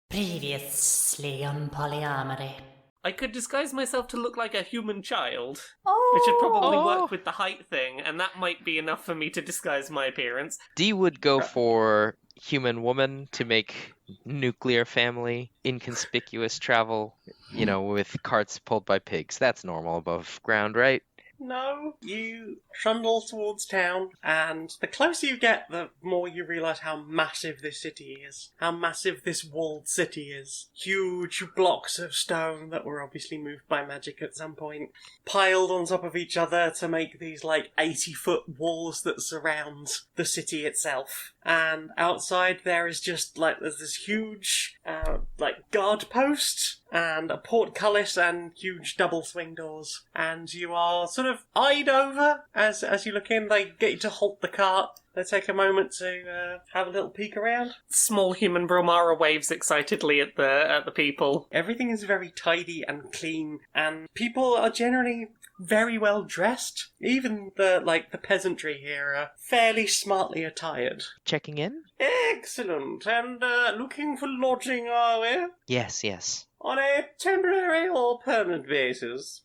Previously on PolyArmoury. I could disguise myself to look like a human child, Oh! which would probably work with the height thing, and that might be enough for me to disguise my appearance. Dee would go for human woman to make nuclear family, inconspicuous travel, with carts pulled by pigs. That's normal above ground, right? No, you trundle towards town, and the closer you get, the more you realise how massive this city is. How massive this walled city is. Huge blocks of stone that were obviously moved by magic at some point, piled on top of each other to make these, 80-foot walls that surround the city itself. And outside there is just, there's this huge, guard post, and a portcullis and huge double swing doors. And you are sort of eyed over as you look in. They get you to halt the cart. They take a moment to have a little peek around. Small human Brilmara waves excitedly at the people. Everything is very tidy and clean, and people are generally very well dressed. Even the peasantry here are fairly smartly attired. Checking in? Excellent. And looking for lodging, are we? Yes. On a temporary or permanent basis?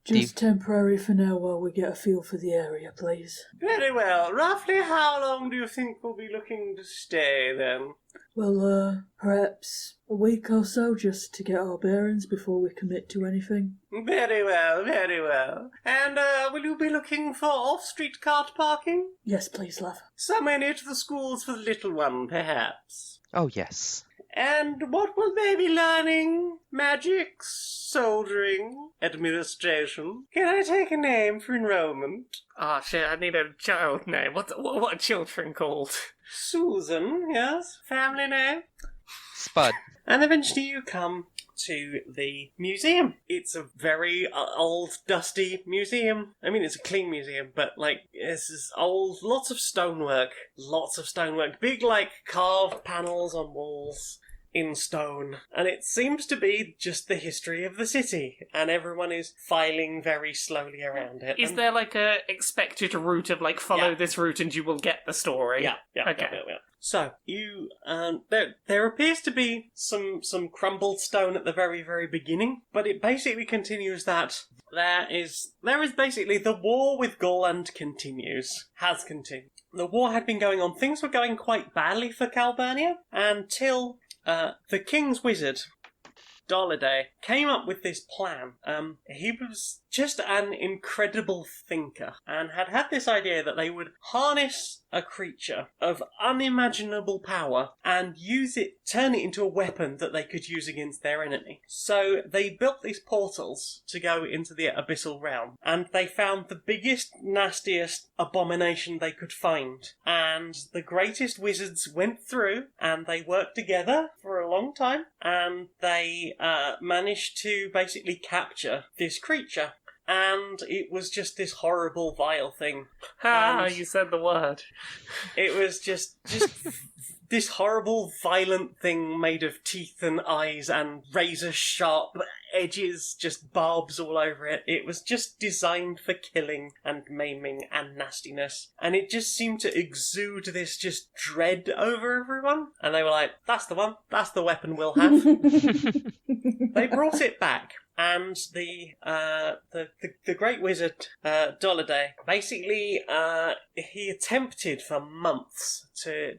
Just temporary for now while we get a feel for the area, please. Very well. Roughly how long do you think we'll be looking to stay, then? Well, perhaps a week or so, just to get our bearings before we commit to anything. Very well, very well. And, will you be looking for off-street cart parking? Yes, please, love. Somewhere near to the schools for the little one, perhaps? Oh, yes. And what will they be learning? Magic, soldiering, administration? Can I take a name for enrollment? Ah, shit, I need a child name. What are children called? Susan, yes? Family name? Spud. And eventually you come to the museum. It's a very old, dusty museum. I mean, it's a clean museum, but, this is old, lots of stonework. Big, carved panels on walls in stone. And it seems to be just the history of the city, and everyone is filing very slowly around it. Is there, a expected route of, follow this route and you will get the story? Yeah. Okay. Yeah. So, you, there appears to be some crumbled stone at the very, very beginning, but it basically continues that there is basically the war with Gorland has continued. The war had been going on. Things were going quite badly for Calbernia until the King's Wizard, Doliday, came up with this plan. He was just an incredible thinker and had this idea that they would harness a creature of unimaginable power and turn it into a weapon that they could use against their enemy. So they built these portals to go into the abyssal realm, and they found the biggest, nastiest abomination they could find. And the greatest wizards went through, and they worked together for a long time, and they managed to basically capture this creature. And it was just this horrible, vile thing. You said the word. It was just this horrible, violent thing made of teeth and eyes and razor-sharp edges, just barbs all over it. It was just designed for killing and maiming and nastiness. And it just seemed to exude this just dread over everyone. And they were like, that's the one. That's the weapon we'll have. They brought it back. And the great wizard, Doliday, basically, he attempted for months to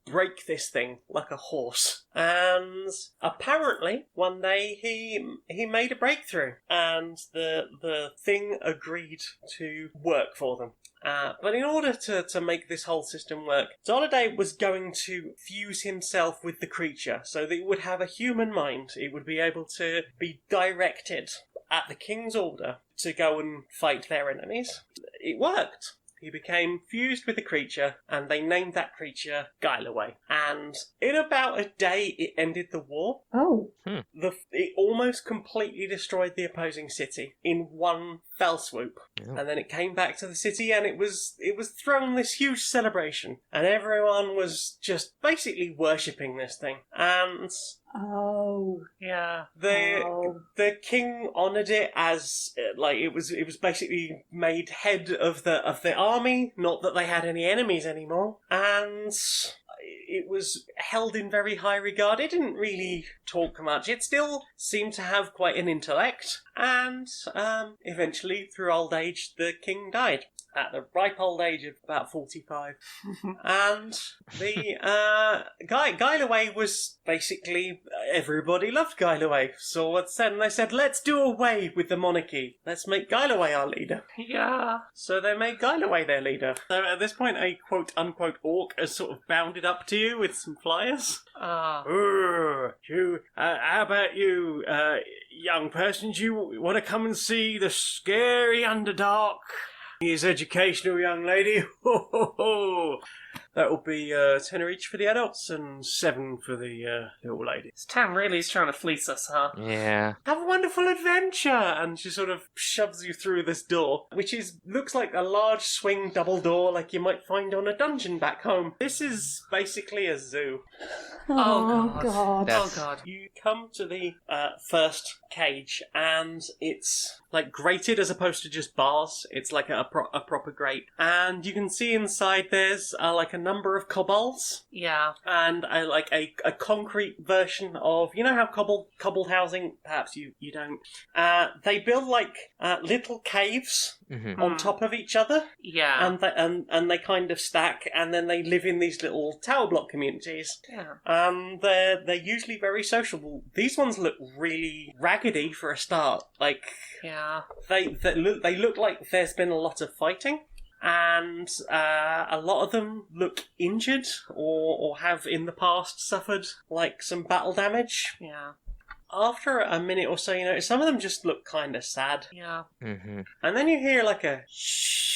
break this thing like a horse. And apparently, one day he made a breakthrough, and the thing agreed to work for them. But in order to make this whole system work, Doliday was going to fuse himself with the creature so that it would have a human mind. It would be able to be directed at the king's order to go and fight their enemies. It worked. He became fused with the creature, and they named that creature Guileway. And in about a day, it ended the war. Oh. It almost completely destroyed the opposing city in one fell swoop. Oh. And then it came back to the city, and it was thrown this huge celebration. And everyone was just basically worshipping this thing. And Oh. Yeah. The king honoured it as it was basically made head of the army. Not that they had any enemies anymore, and it was held in very high regard. It didn't really talk much. It still seemed to have quite an intellect. And eventually, through old age, the king died. At the ripe old age of about 45. And the Guyleway was basically, everybody loved Guyleway. So what's then they said, let's do away with the monarchy. Let's make Guyleway our leader. Yeah. So they made Guyleway their leader. So at this point, a quote-unquote orc has sort of bounded up to you with some flyers. Ah. How about you, young persons? You want to come and see the scary Underdark? His educational young lady. Ho, ho, ho. That will be 10 each for the adults and 7 for the little lady. This town really is trying to fleece us, huh? Yeah. Have a wonderful adventure! And she sort of shoves you through this door, which looks like a large swing double door like you might find on a dungeon back home. This is basically a zoo. Oh, God. That's- Oh, God. You come to the first cage, and it's like grated as opposed to just bars. It's like a proper grate. And you can see inside there's like a number of kobolds. Yeah. And a concrete version of, you know how cobbled housing, perhaps you don't, they build like little caves Mhm. on top of each other, Yeah. and they kind of stack, and then they live in these little tower block communities. Yeah. They're usually very sociable. These ones look really raggedy for a start. Like Yeah. they look like there's been a lot of fighting. And a lot of them look injured or have in the past suffered like some battle damage. Yeah. After a minute or so, you know, some of them just look kind of sad. Yeah. Mhm. And then you hear like a shh.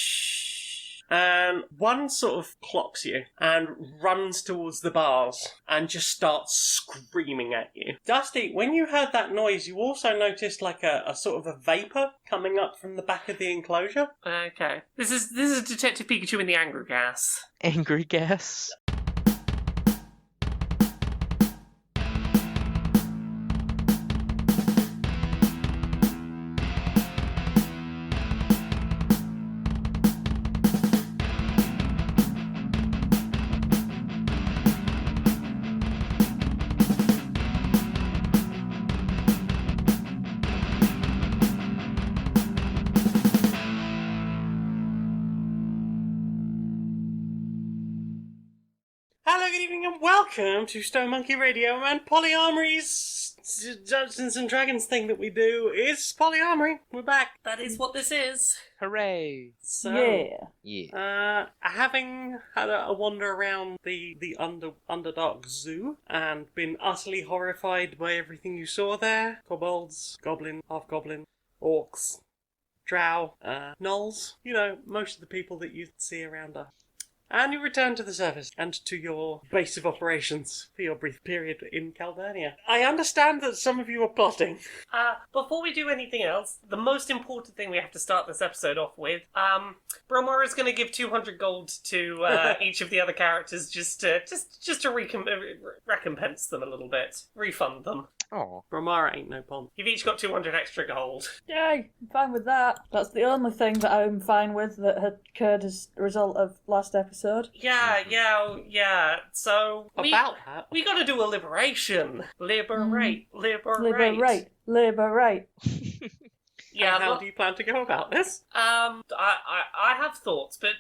And one sort of clocks you and runs towards the bars and just starts screaming at you. Dusty, when you heard that noise, you also noticed like a sort of a vapour coming up from the back of the enclosure. Okay. This is Detective Pikachu in the Angry Gas. Angry gas. Hello, good evening, and welcome to Stone Monkey Radio. And PolyArmoury's Dungeons and Dragons thing that we do is PolyArmoury. We're back. That is what this is. Hooray. So, Yeah. Yeah. having had a wander around the Underdark Zoo and been utterly horrified by everything you saw there, kobolds, goblin, half-goblin, orcs, drow, gnolls, you know, most of the people that you see around us. And you return to the surface and to your base of operations for your brief period in Calbernia. I understand that some of you are plotting. Before we do anything else, the most important thing we have to start this episode off with, Brilmara is going to give 200 gold to each of the other characters just to recompense them a little bit, refund them. Oh. Brilmara ain't no pond. You've each got 200 extra gold. Yay, I'm fine with that. That's the only thing that I'm fine with that had occurred as a result of last episode. Yeah. So About that. we got to do a liberation. Liberate. Liberate. Yeah. And how do you plan to go about this? I have thoughts, but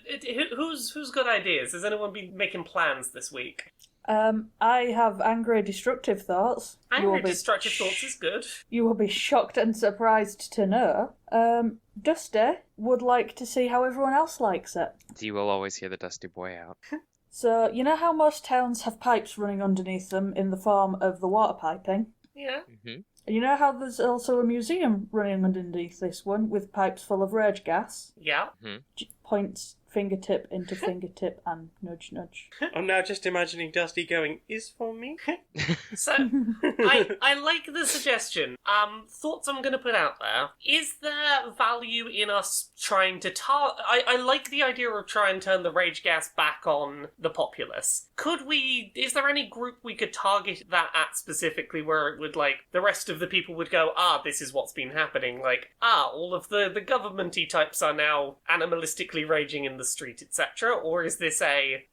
who's got ideas? Has anyone been making plans this week? I have angry, destructive thoughts. Angry, destructive thoughts is good. You will be shocked and surprised to know. Dusty would like to see how everyone else likes it. You will always hear the Dusty Boy out. So, you know how most towns have pipes running underneath them in the form of the water piping? Yeah. Mhm. And you know how there's also a museum running underneath this one with pipes full of rage gas? Yeah. Points fingertip into fingertip and nudge nudge. I'm now just imagining Dusty going, is for me? So, I like the suggestion. Thoughts I'm going to put out there. Is there value in us trying to I like the idea of trying to turn the rage gas back on the populace. Is there any group we could target that at specifically where it would, like, the rest of the people would go, this is what's been happening. Like, all of the government-y types are now animalistically raging in the street, etc.? Or is this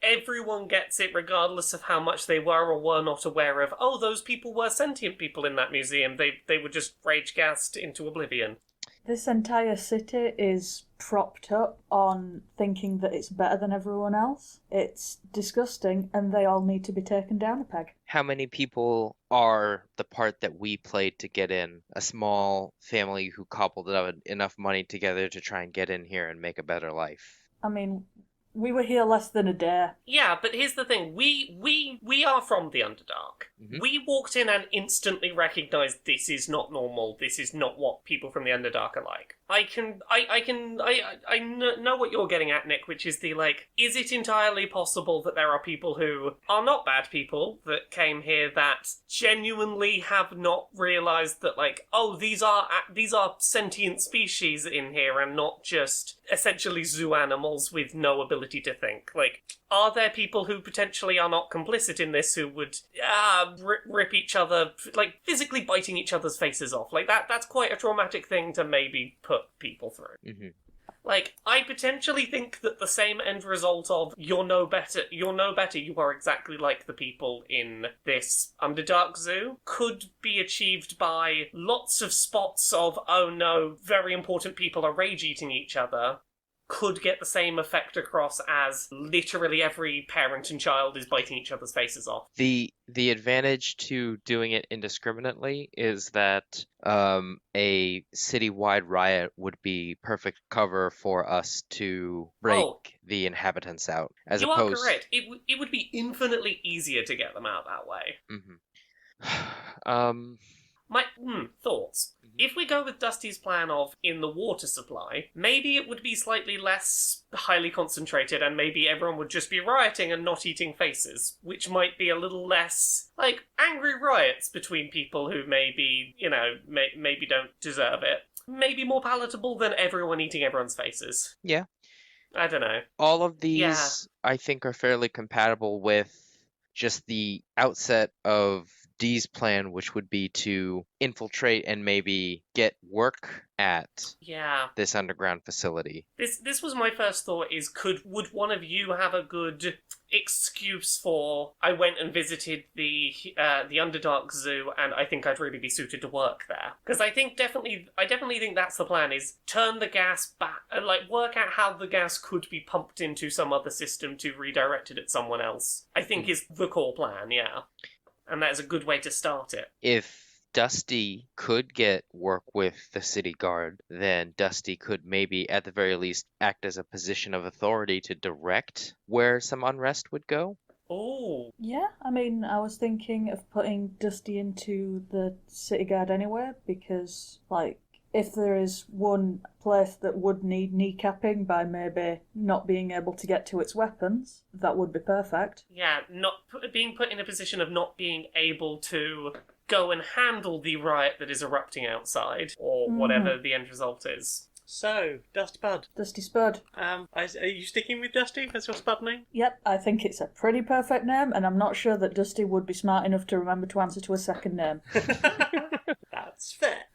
everyone gets it regardless of how much they were or were not aware of, oh, those people were sentient people in that museum, they were just rage-gassed into oblivion? This entire city is propped up on thinking that it's better than everyone else. It's disgusting, and they all need to be taken down a peg. How many people are the part that we played to get in? A small family who cobbled up enough money together to try and get in here and make a better life. I mean, we were here less than a day. Yeah, but here's the thing. We are from the Underdark. Mhm. We walked in and instantly recognized this is not normal. This is not what people from the Underdark are like. I know what you're getting at, Nick, which is is it entirely possible that there are people who are not bad people that came here that genuinely have not realized that, these are sentient species in here and not just essentially zoo animals with no ability to think? Are there people who potentially are not complicit in this who would rip each other, physically biting each other's faces off? That's quite a traumatic thing to maybe put people through. Mm-hmm. I potentially think that the same end result of you're no better, you are exactly like the people in this Underdark Zoo could be achieved by lots of spots of, oh no, very important people are rage-eating each other, could get the same effect across as literally every parent and child is biting each other's faces off. The advantage to doing it indiscriminately is that a citywide riot would be perfect cover for us to break the inhabitants out. As you opposed, are correct. It would be infinitely easier to get them out that way. Mm-hmm. My thoughts. If we go with Dusty's plan of in the water supply, maybe it would be slightly less highly concentrated and maybe everyone would just be rioting and not eating faces, which might be a little less, angry riots between people who maybe, maybe don't deserve it. Maybe more palatable than everyone eating everyone's faces. Yeah. I don't know. All of these, I think, are fairly compatible with just the outset of Dee's plan, which would be to infiltrate and maybe get work at this underground facility. This was my first thought, is would one of you have a good excuse for, I went and visited the Underdark Zoo and I think I'd really be suited to work there? Because I definitely think that's the plan, is turn the gas back, work out how the gas could be pumped into some other system to redirect it at someone else. I think is the core plan, yeah. And that's a good way to start it. If Dusty could get work with the city guard, then Dusty could maybe, at the very least, act as a position of authority to direct where some unrest would go. Oh. Yeah, I mean, I was thinking of putting Dusty into the city guard anyway, because, if there is one place that would need kneecapping by maybe not being able to get to its weapons, that would be perfect. Yeah, being put in a position of not being able to go and handle the riot that is erupting outside, or whatever the end result is. So, Dusty Spud. Dusty Spud. Are you sticking with Dusty as your Spud name? Yep, I think it's a pretty perfect name, and I'm not sure that Dusty would be smart enough to remember to answer to a second name. That's fair.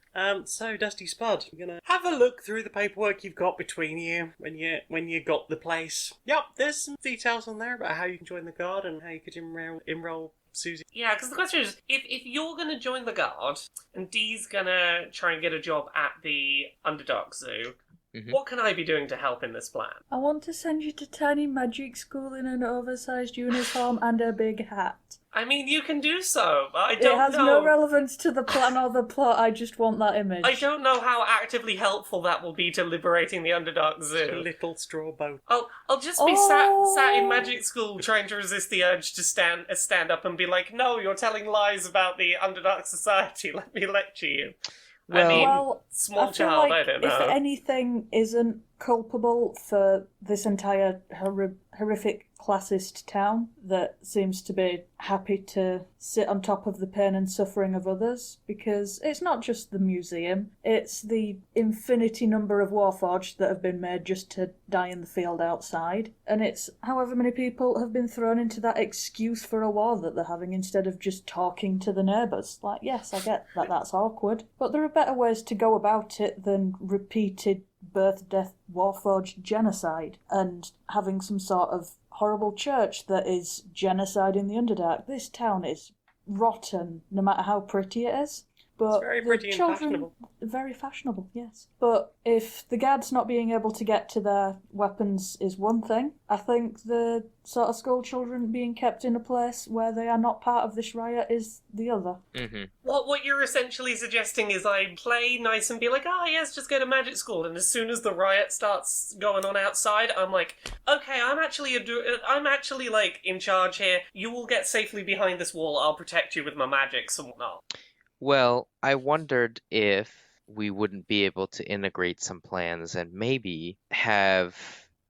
So Dusty Spud, you're gonna have a look through the paperwork you've got between you when you got the place. Yep, there's some details on there about how you can join the guard and how you could enroll Susie. Yeah, because the question is, if you're gonna join the guard and Dee's gonna try and get a job at the Underdark Zoo, what can I be doing to help in this plan? I want to send you to tiny magic school in an oversized uniform and a big hat. I mean, you can do so, but I don't know. It has no relevance to the plan or the plot, I just want that image. I don't know how actively helpful that will be to liberating the Underdark Zoo. Little straw boat. I'll just be sat in magic school trying to resist the urge to stand up and be like, no, you're telling lies about the Underdark Society, let me lecture you. Small I feel child, like I don't know. If anything isn't culpable for this entire horrific classist town that seems to be happy to sit on top of the pain and suffering of others, because it's not just the museum, it's the infinity number of warforged that have been made just to die in the field outside, and it's however many people have been thrown into that excuse for a war that they're having instead of just talking to the neighbours. Yes, I get that that's awkward, but there are better ways to go about it than repeated birth, death, warforged genocide and having some sort of horrible church that is genocide in the Underdark. This town is rotten, no matter how pretty it is. But It's very the pretty and children, fashionable. Very fashionable, yes. But if the guards not being able to get to their weapons is one thing, I think the sort of school children being kept in a place where they are not part of this riot is the other. Mm-hmm. What you're essentially suggesting is I play nice and be like, oh yes, just go to magic school, and as soon as the riot starts going on outside, I'm like, okay, I'm actually like in charge here. You will get safely behind this wall. I'll protect you with my magics and whatnot. Well, I wondered if we wouldn't be able to integrate some plans and maybe have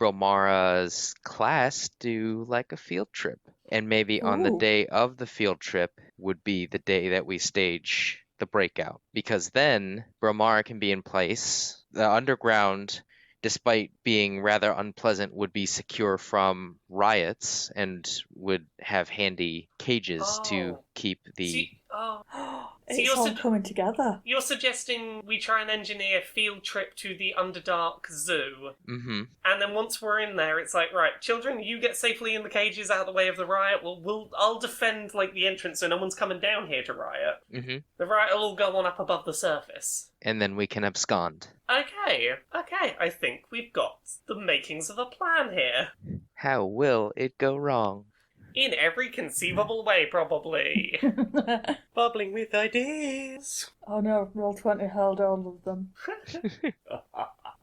Brilmara's class do like a field trip. And maybe on the Ooh. day of the field trip would be the day that we stage the breakout. Because then Brilmara can be in place. The underground, despite being rather unpleasant, would be secure from riots and would have handy cages to Oh. keep the... So It's you're all sug- coming together. You're suggesting we try and engineer a field trip to the Underdark Zoo, Mm-hmm. and then once we're in there, it's like, right, children, you get safely in the cages out of the way of the riot. I'll defend like the entrance, so no one's coming down here to riot. Mm-hmm. The riot will all go on up above the surface. And then we can abscond. Okay, I think we've got the makings of a plan here. How will it go wrong? In every conceivable way, probably. Bubbling with ideas. Oh no, Roll20 held all of them.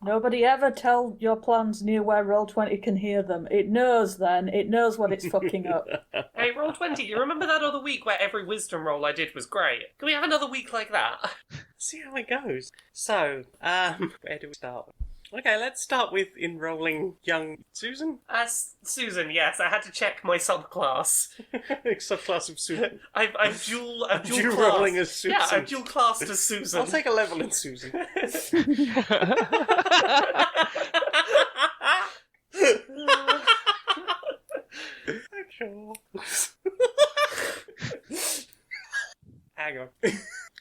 Nobody ever tell your plans near where Roll20 can hear them. It knows then. It knows what it's fucking up. Hey, Roll20, you remember that other week where every wisdom roll I did was great? Can we have another week like that? See how it goes. So, where do we start? Okay, let's start with enrolling young Susan. Susan, yes, I had to check my subclass. Subclass of Susan. I've dual Dual classed. rolling as Susan. Yeah, I've dual classed as Susan. I'll take a level in Susan. Sure. Hang on.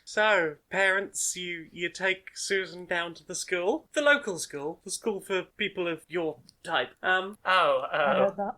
So, parents, you take Susan down to the school. The local school. The school for people of your type. I heard that.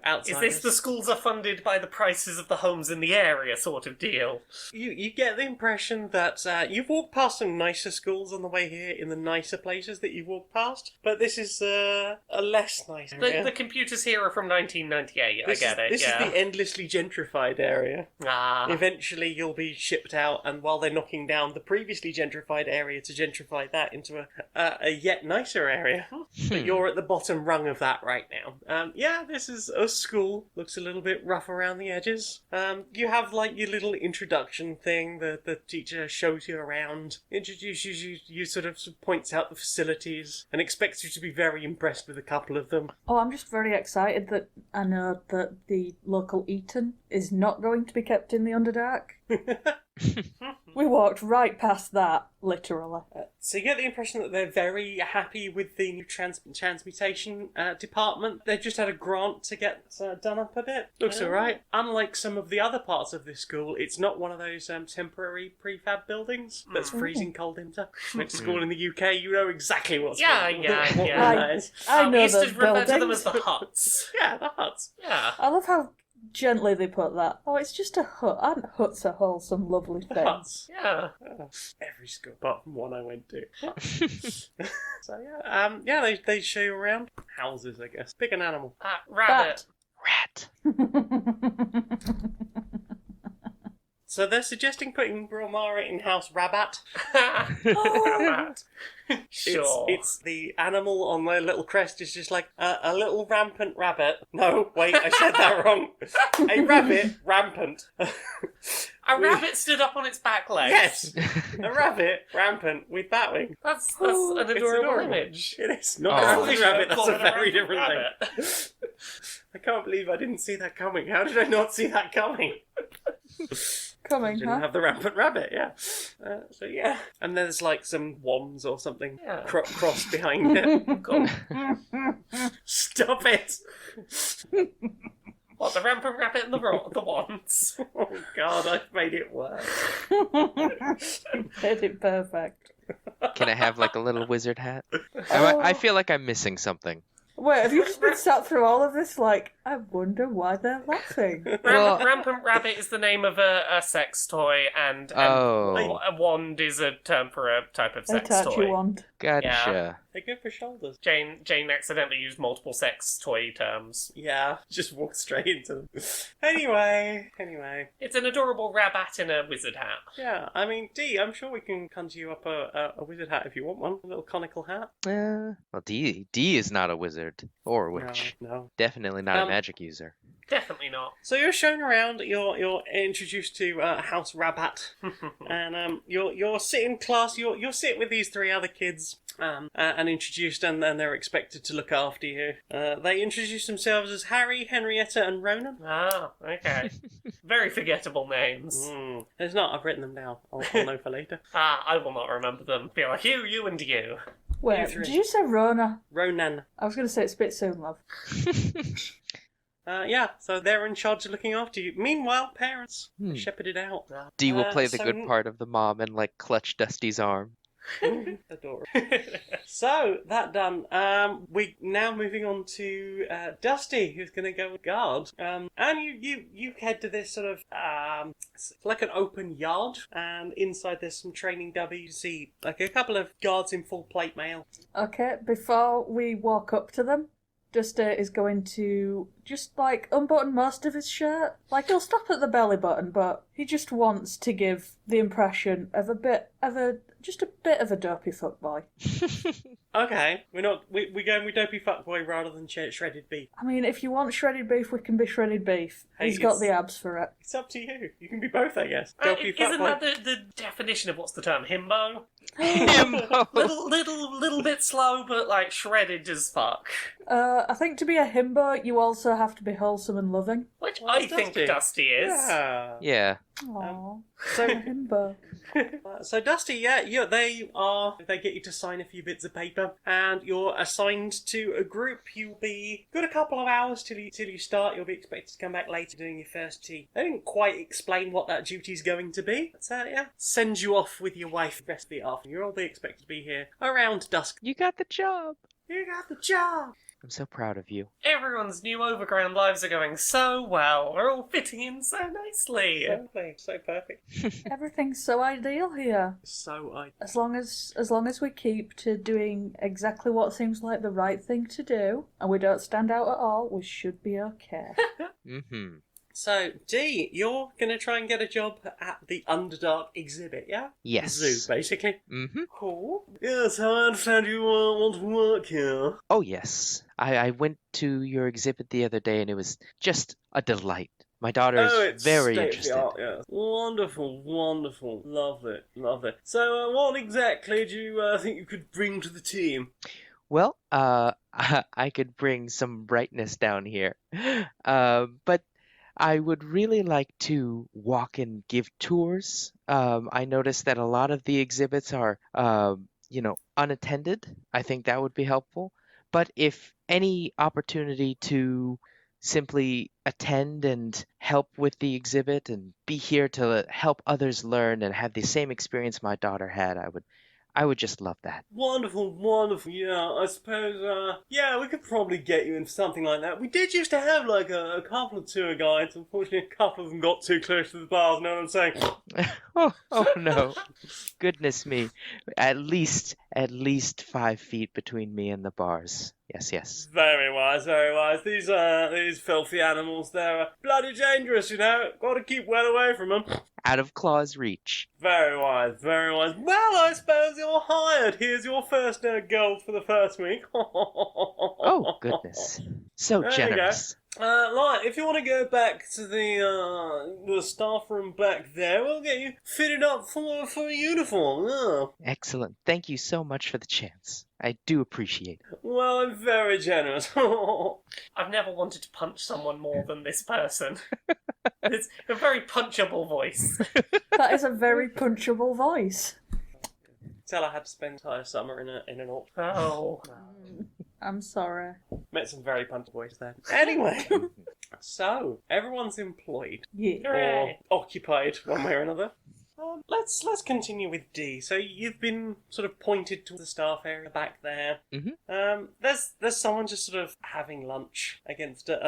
Outsiders. Is this the schools are funded by the prices of the homes in the area sort of deal? You get the impression that you've walked past some nicer schools on the way here in the nicer places that you've walked past, but this is a less nice area. The computers here are from 1998, This I get it, This yeah. is the endlessly gentrified area. Ah. Eventually you'll be shipped out, and while they're knocking down the previously gentrified area to gentrify that into a yet nicer area. But you're at the bottom rung of that right now. This is a school. Looks a little bit rough around the edges. You have like your little introduction thing. The teacher shows you around, introduces you, sort of points out the facilities, and expects you to be very impressed with a couple of them. Oh, I'm just very excited that I know that the local Eton is not going to be kept in the Underdark. We walked right past that, literally. So you get the impression that they're very happy with the new transmutation department. They've just had a grant to get done up a bit. Looks alright. Unlike some of the other parts of this school, it's not one of those temporary prefab buildings that's freezing cold winter. Went to school in the UK, you know exactly what's Yeah. that is. I know we used those to refer to them buildings. as the huts. Yeah, the huts. Yeah. I love how gently they put that. Oh, it's just a hut. Aren't huts a wholesome, lovely thing? Huts. Yeah. Every school apart from one I went to. So they show you around. Houses, I guess. Pick an animal. Rabbit. Rat. So they're suggesting putting Brilmara in House Rabat. Rabbit. Sure. It's the animal on their little crest is just like a little rampant rabbit. No, wait, I said that wrong. A rabbit rampant. A rabbit stood up on its back legs. Yes, a rabbit rampant with batwing. That's an It's adorable image. It is not Oh. a rampant rabbit. That's Call a it very rampant different rabbit. thing. I can't believe I didn't see that coming. How did I not see that coming? Coming, Didn't huh? have the rampant rabbit, yeah. So yeah, and there's like some wands or something Yeah. crossed behind it. Cool. Stop it! What, the rampant rabbit and the wands? Oh God, I've made it worse. You did it perfect. Can I have like a little wizard hat? Oh. I feel like I'm missing something. Wait, have you just been sat through all of this? Like, I wonder why they're laughing. Well- Rampant Rabbit is the name of a sex toy, and Oh. a wand is a term for a type of A sex tattoo toy. wand. Gotcha. They're good for shoulders. Jane accidentally used multiple sex toy terms. Yeah, just walk straight into them. Anyway. It's an adorable rabbit in a wizard hat. Yeah, I mean, D, I'm sure we can conjure you up a wizard hat if you want one. A little conical hat. Well, D is not a wizard or a witch. No. Definitely not a magic user. Definitely not. So you're shown around. You're introduced to House Rabat, and you're sitting in class. You're sitting with these three other kids. And introduced, and then they're expected to look after you. They introduce themselves as Harry, Henrietta, and Ronan. Ah, okay. Very forgettable names. There's not. I've written them down. I'll know for later. I will not remember them. Be like you, and you. Wait, three. did you say Rona? Ronan. I was going to say it spit soon, love. Yeah, so they're in charge of looking after you. Meanwhile, parents shepherded out. D will play the so- good part of the mom and like clutch Dusty's arm. Adorable. So, that done. We now moving on to Dusty, who's going to go with guard. And you head to this sort of it's like an open yard, and inside there's some training W. You see like a couple of guards in full plate mail. Okay, before we walk up to them, Dusty is going to just like unbutton most of his shirt. Like he'll stop at the belly button, but he just wants to give the impression of a bit of a dopey fuckboy. Okay, we're going with dopey fuckboy rather than shredded beef. I mean, if you want shredded beef, we can be shredded beef. Hey, He's got it's- the abs for it. It's up to you. You can be both, I guess. Dopey Isn't fuckboy. that the definition of what's the term? Himbo? Himbo. little bit slow, but like shredded as fuck. I think to be a himbo, you also have to be wholesome and loving. Which Well, I think Dusty. Dusty is. Yeah. Yeah. Aww, So, a himbo. so Dusty, they get you to sign a few bits of paper, and you're assigned to a group. You'll be good a couple of hours till you start. You'll be expected to come back later doing your first tea. They didn't quite explain what that duty's going to be. But, send you off with your wife the rest of the afternoon. You'll all be expected to be here around dusk. You got the job. You got the job. I'm so proud of you. Everyone's new overground lives are going so well. We're all fitting in so nicely. So perfect. Everything's so ideal here. So I. As long as we keep to doing exactly what seems like the right thing to do, and we don't stand out at all, we should be okay. Mm-hmm. So, D, you're going to try and get a job at the Underdark exhibit, yeah? Yes. Zoo, basically. Mm-hmm. Cool. Yes, I understand you want to work here. Oh, yes. I went to your exhibit the other day and it was just a delight. My daughter is very interested. Yes. Wonderful, wonderful. Love it, love it. So, what exactly do you think you could bring to the team? Well, I could bring some brightness down here. But I would really like to walk and give tours. I noticed that a lot of the exhibits are, unattended. I think that would be helpful. But if any opportunity to simply attend and help with the exhibit and be here to help others learn and have the same experience my daughter had, I would just love that. Wonderful, wonderful. Yeah, I suppose, we could probably get you into something like that. We did used to have, like, a couple of tour guides. Unfortunately, a couple of them got too close to the bars, know what I'm saying? Oh no. Goodness me. At least 5 feet between me and the bars. Yes. Very wise, very wise. These filthy animals, they're bloody dangerous, you know. Got to keep well away from them. Out of claw's reach. Very wise, very wise. Well, I suppose you're hired. Here's your first gold for the first week. Oh, goodness. So There you generous. Right, if you want to go back to the staff room back there, we'll get you fitted up for a uniform. Yeah. Excellent. Thank you so much for the chance. I do appreciate it. Well, I'm very generous. I've never wanted to punch someone more than this person. It's a very punchable voice. That is a very punchable voice. Tell I had to spend the entire summer in an orc. Oh. I'm sorry. Met some very punchable boys there. Anyway, so everyone's employed Yeah. or Hooray. occupied one way or another. Let's continue with D. So you've been sort of pointed to the staff area back there. Mhm. There's someone just sort of having lunch against it.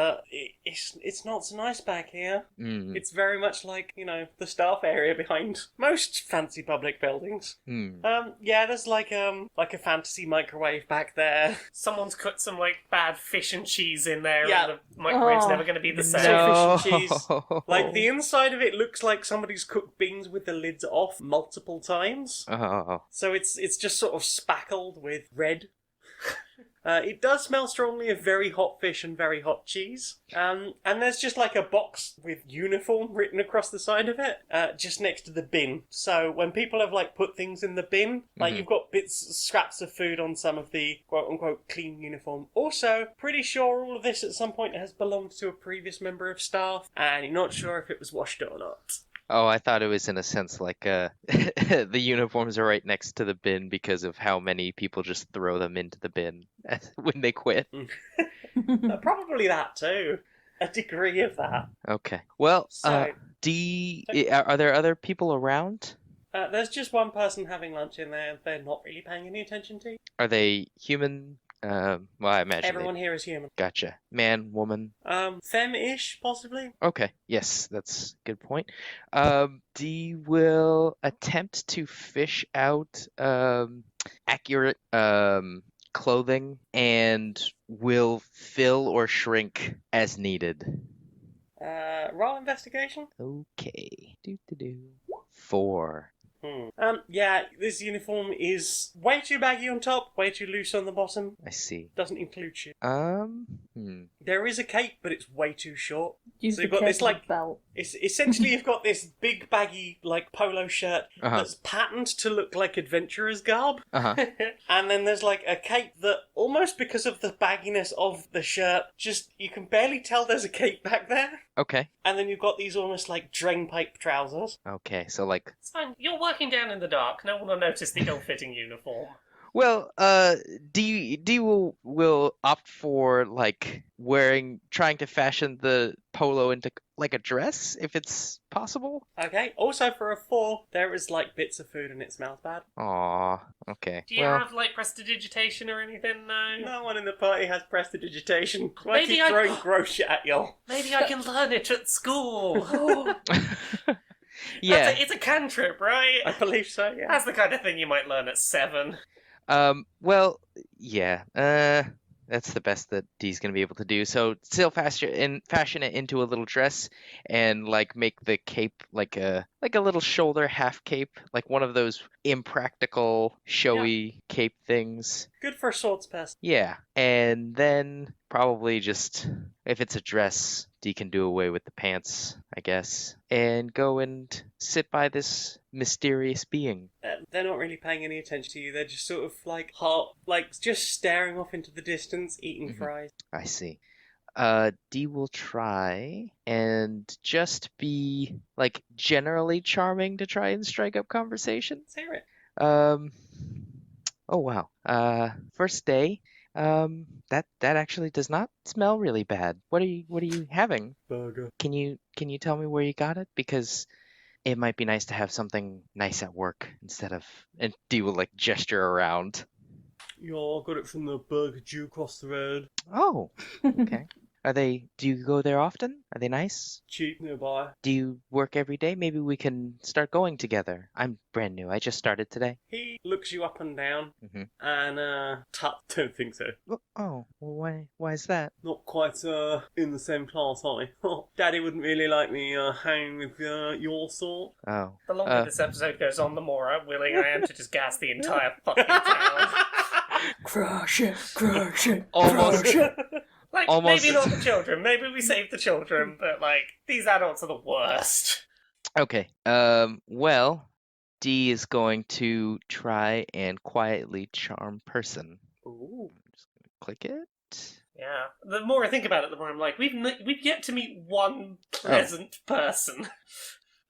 It's not so nice back here. Mm. It's very much like the staff area behind most fancy public buildings. Yeah, there's like a fantasy microwave back there. Someone's cut some like bad fish and cheese in there, Yeah. and the microwave's Oh. never going to be the same. No. Fish and cheese. Like the inside of it looks like somebody's cooked beans with the lids off multiple times. Oh. So it's just sort of spackled with red. It does smell strongly of very hot fish and very hot cheese. And there's just like a box with uniform written across the side of it, just next to the bin. So when people have like put things in the bin, like Mhm. you've got scraps of food on some of the quote unquote clean uniform. Also, pretty sure all of this at some point has belonged to a previous member of staff, and you're not sure if it was washed or not. Oh, I thought it was in a sense like the uniforms are right next to the bin because of how many people just throw them into the bin when they quit. Probably that too. A degree of that. Okay. Well, So, are there other people around? there's just one person having lunch in there. They're not really paying any attention to you. Are they human? Well, I imagine Everyone here is human. Gotcha. Man, woman. Femme-ish, possibly. Okay. Yes, that's a good point. Dee will attempt to fish out accurate clothing and will fill or shrink as needed. Roll investigation. Okay. Do. 4. Yeah, this uniform is way too baggy on top, way too loose on the bottom. I see. Doesn't include shoes. Hmm. There is a cape, but it's way too short. Use So the you've got cape this, as like- a belt. It's essentially you've got this big baggy like polo shirt Uh-huh. that's patterned to look like adventurer's garb. Uh-huh. And then there's like a cape that almost because of the bagginess of the shirt, just you can barely tell there's a cape back there. Okay. And then you've got these almost like drain pipe trousers. Okay. So like, It's fine. You're working down in the dark. No one will notice the ill-fitting uniform. well, D will opt for like trying to fashion the polo into like a dress if it's possible. Okay. Also for a 4, there is like bits of food and it smells bad. Aw. Okay. Do you Well, have like prestidigitation or anything? No. No one in the party has prestidigitation. So I Maybe keep I- throwing gross shit at y'all. Maybe I can learn it at school. yeah. It's a cantrip, right? I believe so, yeah. That's the kind of thing you might learn at 7. Well, yeah. That's the best that Dee's gonna be able to do. So still fashion it into a little dress and like make the cape like a little shoulder half cape, like one of those impractical showy cape things. Good for a swords person. Yeah. And then probably just if it's a dress, Dee can do away with the pants, I guess, and go and sit by this mysterious being. They're not really paying any attention to you. They're just sort of like just staring off into the distance, eating Mhm. fries. I see. Dee will try and just be like generally charming to try and strike up conversation. Let's hear it. Oh wow. First day. That actually does not smell really bad. What are you having? Burger. Can you tell me where you got it? Because it might be nice to have something nice at work instead of. And Dee will like gesture around. Yeah, I got it from the Burger Jew across the road. Oh, okay. Do you go there often? Are they nice? Cheap nearby. Do you work every day? Maybe we can start going together. I'm brand new. I just started today. He looks you up and down, Mhm. and don't think so. Oh, well, why is that? Not quite in the same class, are we? Daddy wouldn't really like me hanging with your sort. Oh, The longer this episode goes on, the more willing I am to just gas the entire fucking town. Crush it, crush it, Almost. crush it. Like, Almost. maybe not the children. Maybe we save the children, but like, these adults are the worst. okay. Well, Dee is going to try and quietly charm person. Ooh. I'm just gonna click it. Yeah. The more I think about it, the more I'm like, we've yet to meet one pleasant person.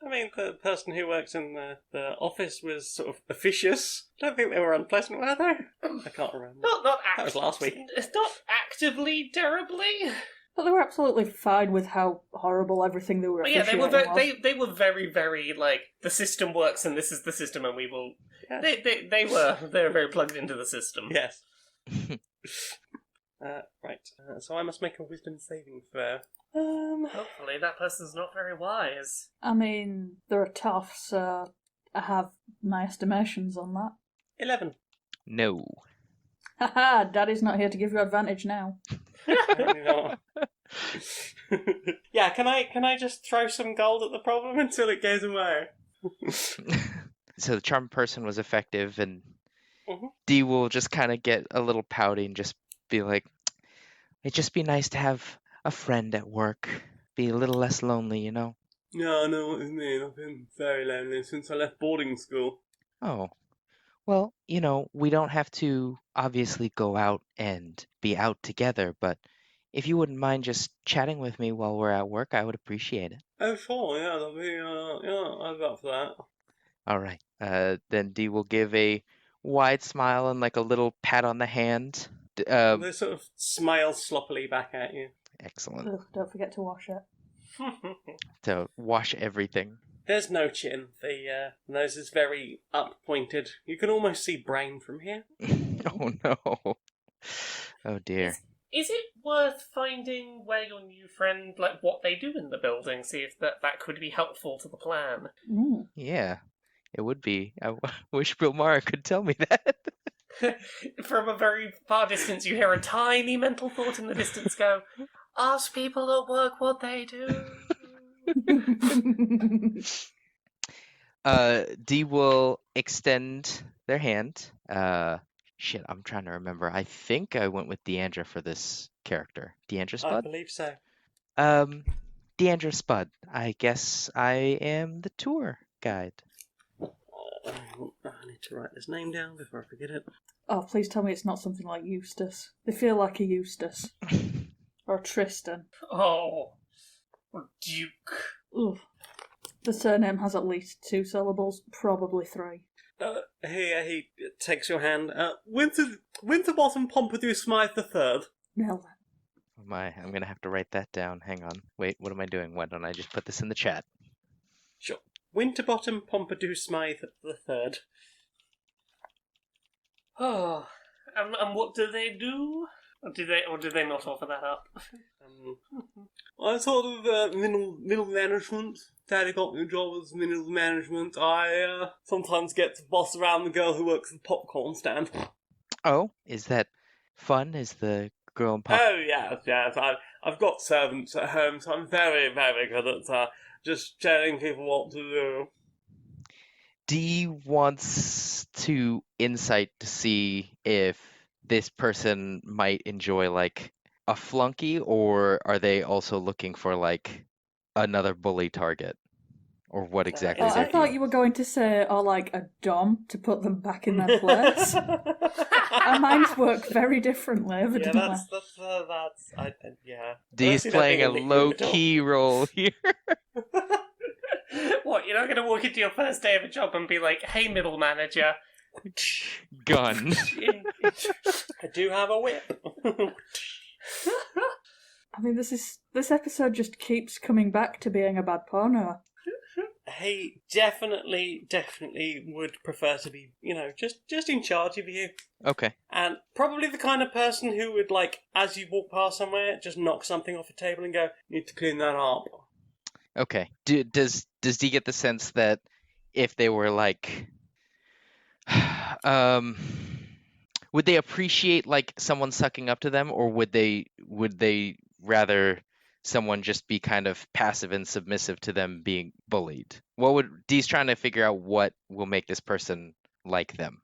I mean, the person who works in the office was sort of officious. I don't think they were unpleasant, were they? I can't remember. Not That was last week. Not actively terribly. But they were absolutely fine with how horrible everything they were But yeah, officiating was. they were very, very, like, the system works and this is the system and we will... Yes. They were very plugged into the system. Yes. Right. So I must make a wisdom saving throw. Hopefully that person's not very wise. I mean, they're tough, so I have my estimations on that. 11. No. Haha, Daddy's not here to give you advantage now. Maybe not. Yeah, can I just throw some gold at the problem until it goes away? So the charm person was effective, and Mhm. Dee will just kind of get a little pouty and just be like, it'd just be nice to have a friend at work. Be a little less lonely, you know? No, I know what you mean. I've been very lonely since I left boarding school. Oh. Well, you know, we don't have to obviously go out and be out together, but if you wouldn't mind just chatting with me while we're at work, I would appreciate it. Oh, sure, yeah, that'll be, I'd up for that. All right. Then Dee will give a wide smile and like a little pat on the hand. They sort of smile sloppily back at you. Excellent. Ugh, don't forget to wash it. To wash everything. There's no chin. The nose is very up-pointed. You can almost see brain from here. Oh no. Oh dear. Is it worth finding where your new friend, like, what they do in the building? See if that could be helpful to the plan. Mm. Yeah, it would be. I wish Brilmara could tell me that. From a very far distance, you hear a tiny mental thought in the distance go, ask people at work what they do. Dee will extend their hand. Shit, I'm trying to remember. I think I went with Deandra for this character. Deandra I Spud? believe so. Deandra Spud. I guess I am the tour guide. I need to write this name down before I forget it. Oh, please tell me it's not something like Eustace. They feel like a Eustace. Or a Tristan. Oh, Duke. Ugh. The surname has at least 2 syllables, probably 3. He takes your hand. Winterbottom Pompadour Smythe III. Nailed it. Oh my, I'm gonna have to write that down. Hang on. Wait, what am I doing? Why don't I just put this in the chat? Sure. Winterbottom Pompadour Smythe III. Oh, and what do they do? Or do they not offer that up? I sort of middle management. Daddy got me a job as middle management. I sometimes get to boss around the girl who works at the popcorn stand. Oh, is that fun? Is the girl in pop? Oh yes. I've got servants at home, so I'm very, very good at just telling people what to do. Dee wants to insight to see if this person might enjoy like a flunky, or are they also looking for like another bully target, or what exactly? Oh, I they're thought doing. you were going to say, or like a dom to put them back in their place. Our minds work very differently, evidently. Yeah. Dee's playing a low key role here. What, you're not going to walk into your first day of a job and be like, hey, middle manager. Gun. I do have a whip. I mean, this episode just keeps coming back to being a bad porno. He definitely would prefer to be, just in charge of you. Okay. And probably the kind of person who would, like, as you walk past somewhere, just knock something off a table and go, need to clean that up. Okay. Does Dee get the sense that if they were like, would they appreciate like someone sucking up to them, or would they rather someone just be kind of passive and submissive to them being bullied? Dee's trying to figure out what will make this person like them.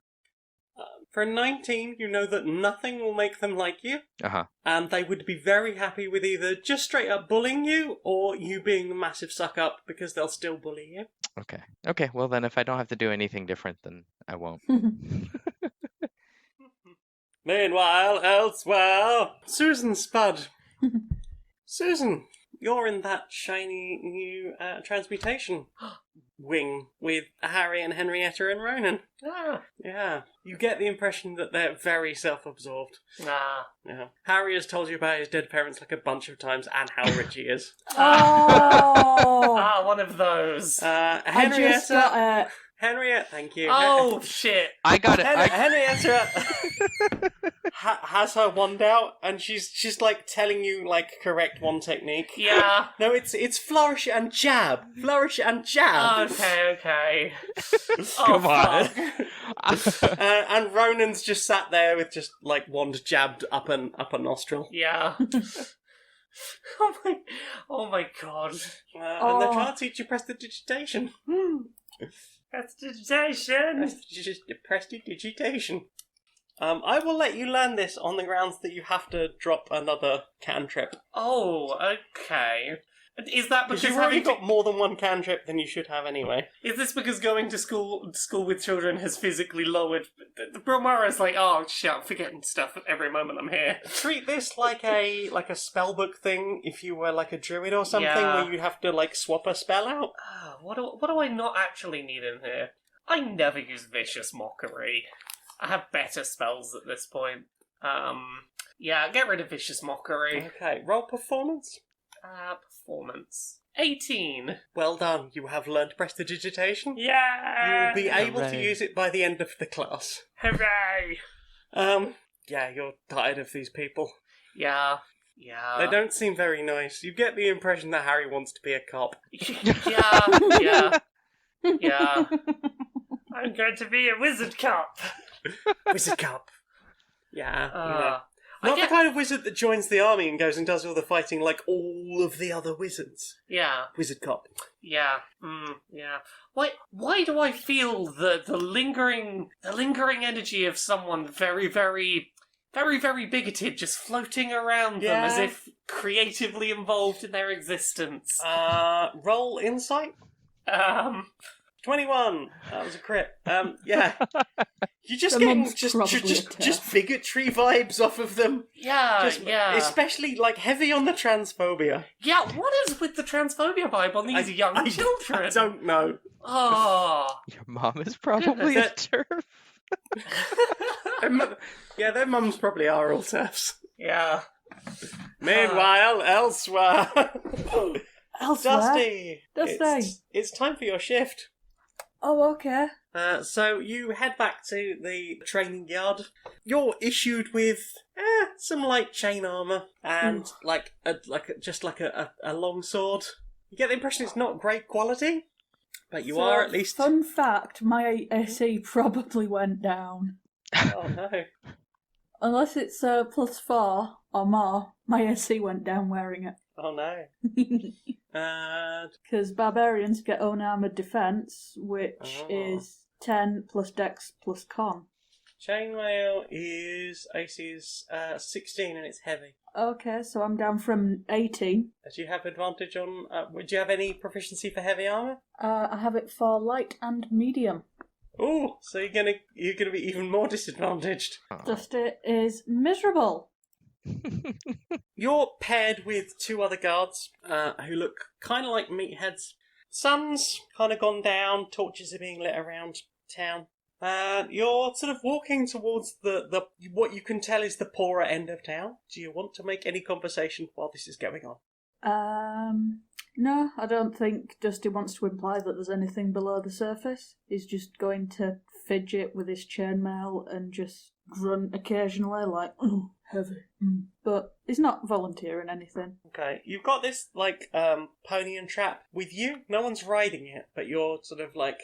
For 19, you know that nothing will make them like you. Uh-huh. And they would be very happy with either just straight up bullying you or you being a massive suck up because they'll still bully you. Okay, well then if I don't have to do anything different, then I won't. Meanwhile, elsewhere, Susan Spud. Susan, you're in that shiny new transmutation wing with Harry and Henrietta and Ronan. Ah, Yeah. You get the impression that they're very self-absorbed. Nah. Yeah. Harry has told you about his dead parents like a bunch of times and how rich he is. Oh! One of those. I just got Henrietta, thank you. Oh, shit. I got it. Henrietta has her wand out, and she's like telling you like correct wand technique. Yeah. No, it's flourish and jab. Flourish and jab. Okay. Come on. Fuck. And Ronan's just sat there with just like wand jabbed up a nostril. Yeah. Oh my god. And they're trying to teach you prestidigitation. Prestidigitation. Prestidigitation. I will let you learn this on the grounds that you have to drop another cantrip. Oh, okay. Is that because Because you've already got more than one cantrip than you should have anyway. Is this because going to school with children has physically lowered? The Brilmara is like, oh shit, I'm forgetting stuff every moment I'm here. Treat this like a spellbook thing if you were like a druid or something, Yeah. where you have to like swap a spell out. What do I not actually need in here? I never use Vicious Mockery. I have better spells at this point. Yeah, get rid of Vicious Mockery. Okay, roll performance. Performance. 18. Well done, you have learned prestidigitation. You Yeah! will be able to Hooray. use it by the end of the class. Hooray! Yeah, you're tired of these people. Yeah. They don't seem very nice. You get the impression that Harry wants to be a cop. Yeah. I'm going to be a wizard cop. Wizard cop. Yeah, you know. I Not get- the kind of wizard that joins the army and goes and does all the fighting like all of the other wizards. Yeah. Wizard cop. Yeah. Yeah. Why do I feel the lingering energy of someone very, very, very, very bigoted just floating around them as Yeah. if creatively involved in their existence? Roll insight. 21. That was a crit. Yeah. You're just The getting mum's just probably a just bigotry vibes off of them. Yeah, Just- Especially like heavy on the transphobia. Yeah, what is with the transphobia vibe on these young children? I don't know. Oh. Your mom is probably a That- turf. Their mums probably are all TERFs. Yeah. Meanwhile, elsewhere. Elsewhere? Dusty! Dusty. It's time for your shift. Oh, okay. So you head back to the training yard. You're issued with some light chain armor and just like a long sword. You get the impression it's not great quality, but you are at least. Fun fact, my AC probably went down. Oh no! Unless it's +4 or more, my AC went down wearing it. Oh no! Because barbarians get unarmoured defence, which is 10 plus dex plus con. Chainmail is AC is 16 and it's heavy. Okay, so I'm down from 18. Do you have advantage on? Would you have any proficiency for heavy armor? I have it for light and medium. Oh, so you're gonna be even more disadvantaged. Dusty is miserable. You're paired with two other guards who look kind of like meatheads. Sun's kind of gone down, torches are being lit around town. You're sort of walking towards the what you can tell is the poorer end of town. Do you want to make any conversation while this is going on? No, I don't think Dusty wants to imply that there's anything below the surface. He's just going to fidget with his chainmail and just grunt occasionally like, oh, heavy. But he's not volunteering anything. Okay, you've got this like pony and trap with you. No one's riding it, but you're sort of like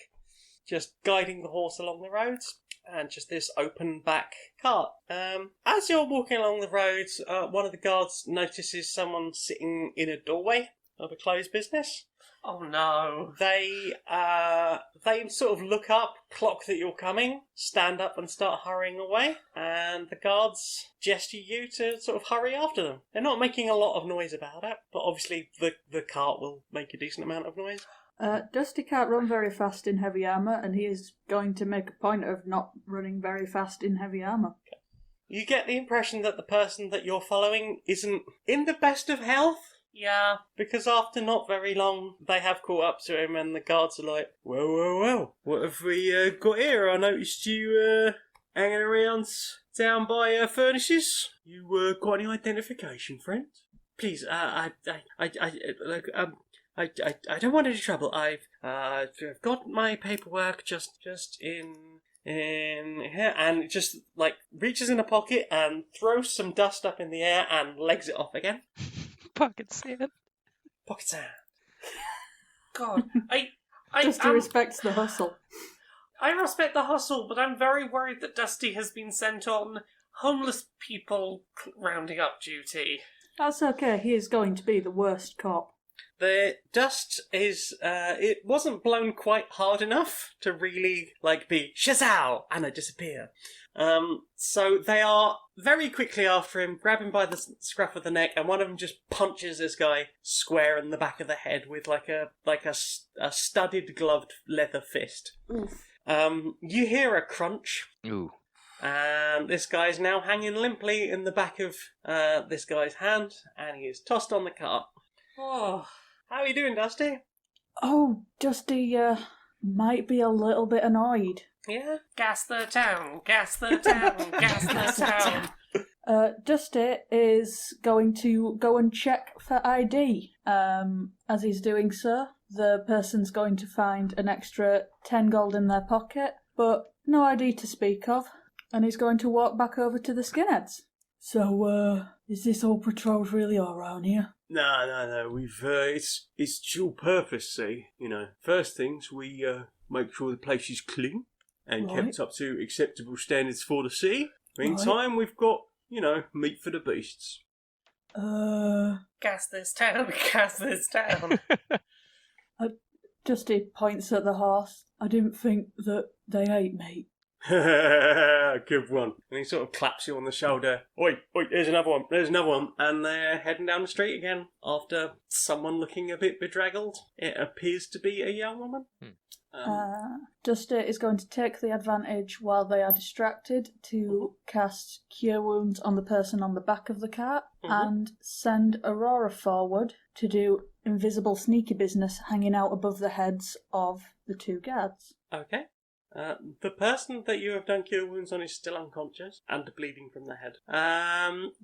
just guiding the horse along the roads. And just this open back cart. As you're walking along the roads, one of the guards notices someone sitting in a doorway of a closed business. Oh no. They sort of look up, clock that you're coming, stand up and start hurrying away, and the guards gesture you to sort of hurry after them. They're not making a lot of noise about it, but obviously the cart will make a decent amount of noise. Dusty can't run very fast in heavy armour, and he is going to make a point of not running very fast in heavy armour. You get the impression that the person that you're following isn't in the best of health. Yeah. Because after not very long, they have caught up to him, and the guards are like, well, what have we got here? I noticed you hanging around down by furnaces. You got any identification, friend? Please, I don't want any trouble. I've got my paperwork just in here, and it just like reaches in a pocket and throws some dust up in the air and legs it off again. Pocket sand. Pocket sand. God, I Dusty respects the hustle. I respect the hustle, but I'm very worried that Dusty has been sent on homeless people rounding up duty. That's okay, he is going to be the worst cop. The dust is, it wasn't blown quite hard enough to really, be shazow and disappear. So they are very quickly after him, grab him by the scruff of the neck, and one of them just punches this guy square in the back of the head with a studded gloved leather fist. Oof. You hear a crunch. Ooh. And this guy's now hanging limply in the back of this guy's hand, and he is tossed on the cart. Oh, how are you doing, Dusty? Oh, Dusty, might be a little bit annoyed. Yeah? Gas the town, gas the town, gas the town. Dusty is going to go and check for ID. As he's doing so, the person's going to find an extra 10 gold in their pocket, but no ID to speak of, and he's going to walk back over to the skinheads. So, is this all patrols really all around here? No. We've it's dual purpose. See, first things we make sure the place is clean and Right. kept up to acceptable standards for the city. Meantime, we've got meat for the beasts. Gas this town, gas this town. Dusty points at the horse. I didn't think that they ate meat. Good one. And he sort of claps you on the shoulder. Oi, there's another one. And they're heading down the street again after someone looking a bit bedraggled. It appears to be a young woman. Dusty is going to take the advantage while they are distracted to cast Cure Wounds on the person on the back of the cart and send Aurora forward to do invisible sneaky business hanging out above the heads of the two guards. Okay. The person that you have done cure wounds on is still unconscious and bleeding from the head.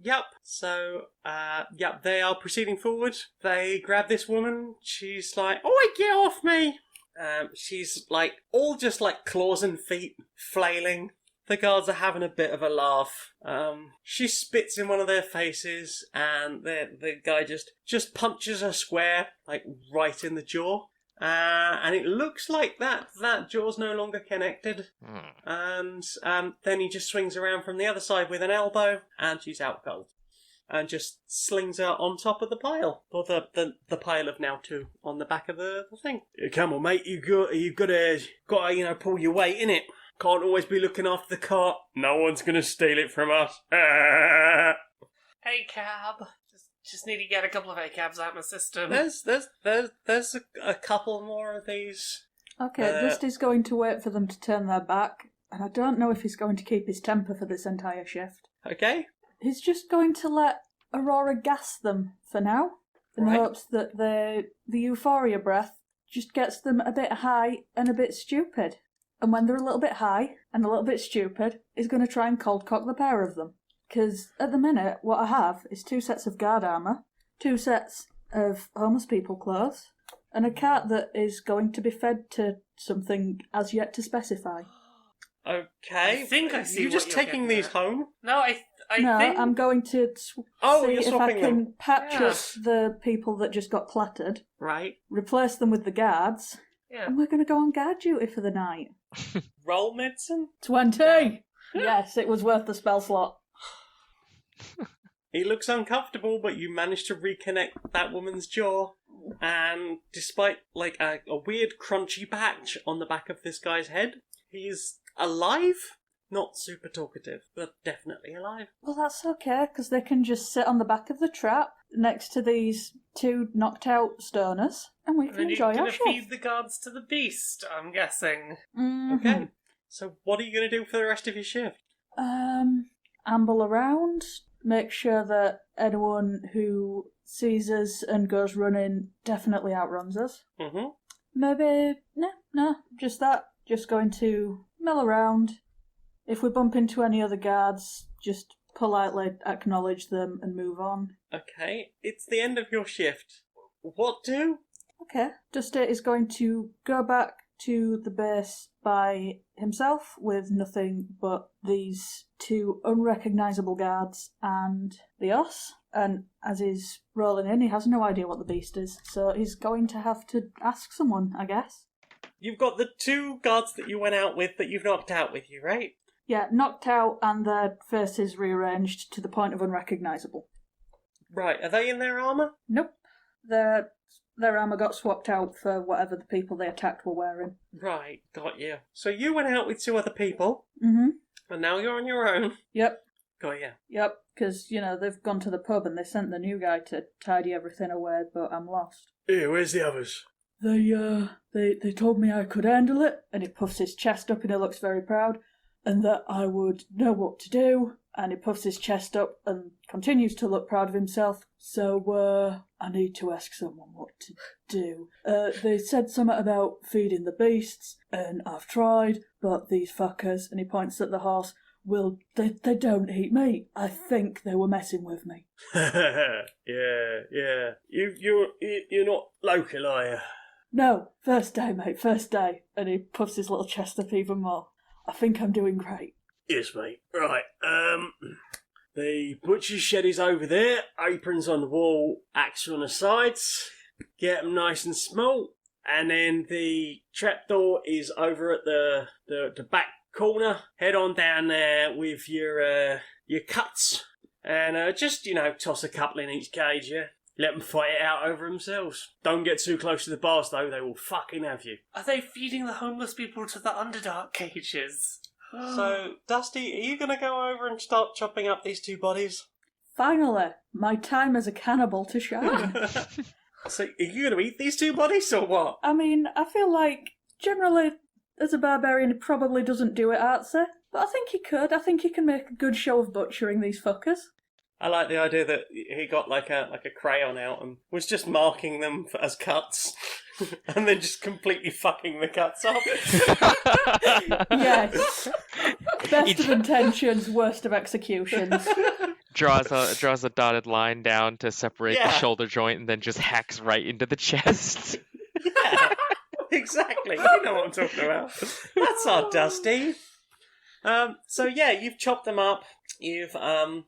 Yep. So, they are proceeding forward. They grab this woman. She's like, "Oi, get off me!" She's all just claws and feet flailing. The guards are having a bit of a laugh. She spits in one of their faces, and the guy just punches her square, right in the jaw. And it looks like that jaw's no longer connected. And then he just swings around from the other side with an elbow, and she's out cold. And just slings her on top of the pile. Or the pile of now two on the back of the thing. Come on, mate. You got to pull your weight, innit? Can't always be looking after the cart. No one's gonna steal it from us. Hey, cab. Just need to get a couple of A-cabs out of my system. There's a couple more of these. Okay, Dusty's going to wait for them to turn their back, and I don't know if he's going to keep his temper for this entire shift. Okay. He's just going to let Aurora gas them for now, in Right. hopes that the euphoria breath just gets them a bit high and a bit stupid. And when they're a little bit high and a little bit stupid, he's going to try and cold cock the pair of them. Because at the minute, what I have is 2 sets of guard armour, 2 sets of homeless people clothes, and a cart that is going to be fed to something as yet to specify. Okay. I think I see You what just you're taking getting these at. home? No, I No, think... I'm going to Oh, see you're if I swapping can them. patch Yeah. up the people that just got clattered, Right. replace them with the guards, Yeah. and we're going to go on guard duty for the night. Roll medicine? 20! Yes, it was worth the spell slot. He looks uncomfortable, but you manage to reconnect that woman's jaw. And despite, a weird crunchy patch on the back of this guy's head, he's alive? Not super talkative, but definitely alive. Well, that's okay, because they can just sit on the back of the trap next to these 2 knocked out stoners, and we And can then you're enjoy going our to shift. feed the guards to the beast, I'm guessing. Mhm. Okay. So what are you going to do for the rest of your shift? Amble around, make sure that anyone who sees us and goes running, definitely outruns us. Mm-hmm. Maybe, no, just that. Just going to mill around. If we bump into any other guards, just politely acknowledge them and move on. Okay, it's the end of your shift. What do? Okay. Dusty is going to go back to the base by himself with nothing but these two unrecognisable guards and the Os. And as he's rolling in, he has no idea what the beast is, so he's going to have to ask someone, I guess. You've got the two guards that you went out with that you've knocked out with you, right? Yeah, knocked out and their faces rearranged to the point of unrecognisable. Right, are they in their armour? Nope. Their armour got swapped out for whatever the people they attacked were wearing. Right, got you. So you went out with two other people, Mm-hmm. and now you're on your own. Yep. Got you. Yep, because, they've gone to the pub and they sent the new guy to tidy everything away, but I'm lost. Here, where's the others? They told me I could handle it, and he puffs his chest up and he looks very proud, and that I would know what to do, and he puffs his chest up and continues to look proud of himself, so, I need to ask someone what to do. They said something about feeding the beasts, and I've tried, but these fuckers, and he points at the horse, they don't eat meat. I think they were messing with me. yeah. You're not local, are you? No, first day, mate, first day. And he puffs his little chest up even more. I think I'm doing great. Yes, mate. Right, the butcher's shed is over there, aprons on the wall, axe on the sides, get them nice and small, and then the trapdoor is over at the back corner. Head on down there with your cuts, and just, toss a couple in each cage, yeah? Let them fight it out over themselves. Don't get too close to the bars, though, they will fucking have you. Are they feeding the homeless people to the Underdark cages? So, Dusty, are you going to go over and start chopping up these two bodies? Finally, my time as a cannibal to shine. So, are you going to eat these two bodies, or what? I mean, I feel like, generally, as a barbarian, he probably doesn't do it artsy. But I think he could. I think he can make a good show of butchering these fuckers. I like the idea that he got like a crayon out and was just marking them as cuts, and then just completely fucking the cuts up. Yes. Best of intentions, worst of executions. draws a dotted line down to separate the Yeah. shoulder joint and then just hacks right into the chest. Yeah, exactly. You know what I'm talking about. That's our Dusty. So yeah, you've chopped them up. You've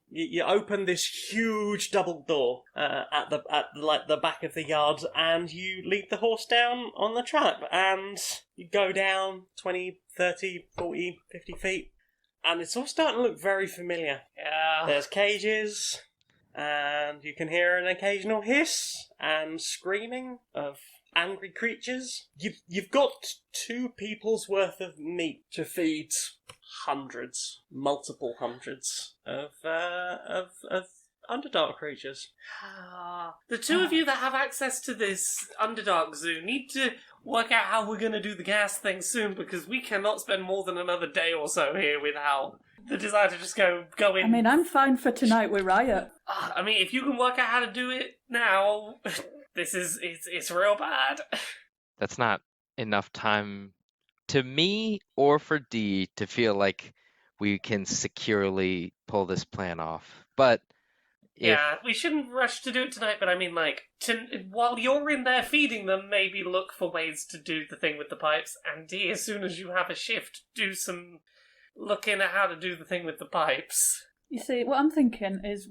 you open this huge double door at the back of the yard, and you lead the horse down on the trap, and you go down 20, 30, 40, 50 feet, and it's all starting to look very familiar. Yeah. There's cages, and you can hear an occasional hiss and screaming of angry creatures. You've got 2 people's worth of meat to feed multiple hundreds of Underdark creatures. The two of you that have access to this Underdark zoo need to work out how we're going to do the gas thing soon, because we cannot spend more than another day or so here without the desire to just go in. I mean, I'm fine for tonight with Riot. I mean, if you can work out how to do it now, it's real bad. That's not enough time to me or for D to feel like we can securely pull this plan off. But Yeah, we shouldn't rush to do it tonight, but I mean, while you're in there feeding them, maybe look for ways to do the thing with the pipes, and D, as soon as you have a shift, do some looking at how to do the thing with the pipes. You see, what I'm thinking is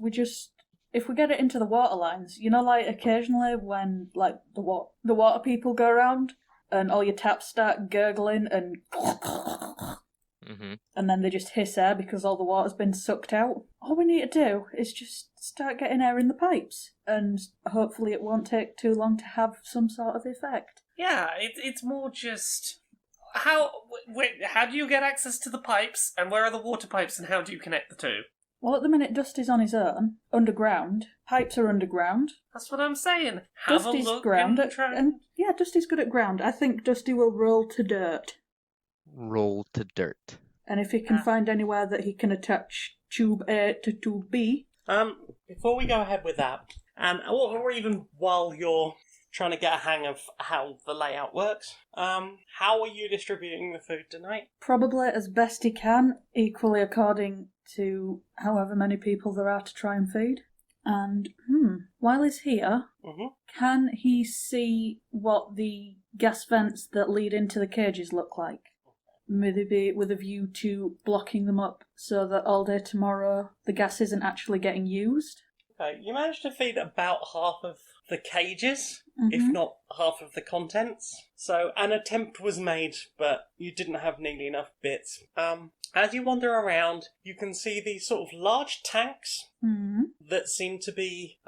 if we get it into the water lines, like occasionally when the water people go around and all your taps start gurgling and and then they just hiss air because all the water's been sucked out. All we need to do is just start getting air in the pipes, and hopefully it won't take too long to have some sort of effect. Yeah, it's more just how do you get access to the pipes, and where are the water pipes, and how do you connect the two? Well, at the minute, Dusty's on his own, underground. Pipes are underground. That's what I'm saying. Have Dusty's a look ground, and try. and yeah, Dusty's good at ground. I think Dusty will roll to dirt. roll to dirt. And if he can find anywhere that he can attach tube A to tube B. Before we go ahead with that, or even while you're trying to get a hang of how the layout works, how are you distributing the food tonight? Probably as best he can, equally according to however many people there are to try and feed. And, while he's here, can he see what the gas vents that lead into the cages look like? Maybe with a view to blocking them up so that all day tomorrow the gas isn't actually getting used? Okay, you managed to feed about half of the cages, if not half of the contents. So an attempt was made, but you didn't have nearly enough bits. As you wander around, you can see these sort of large tanks that seem to be...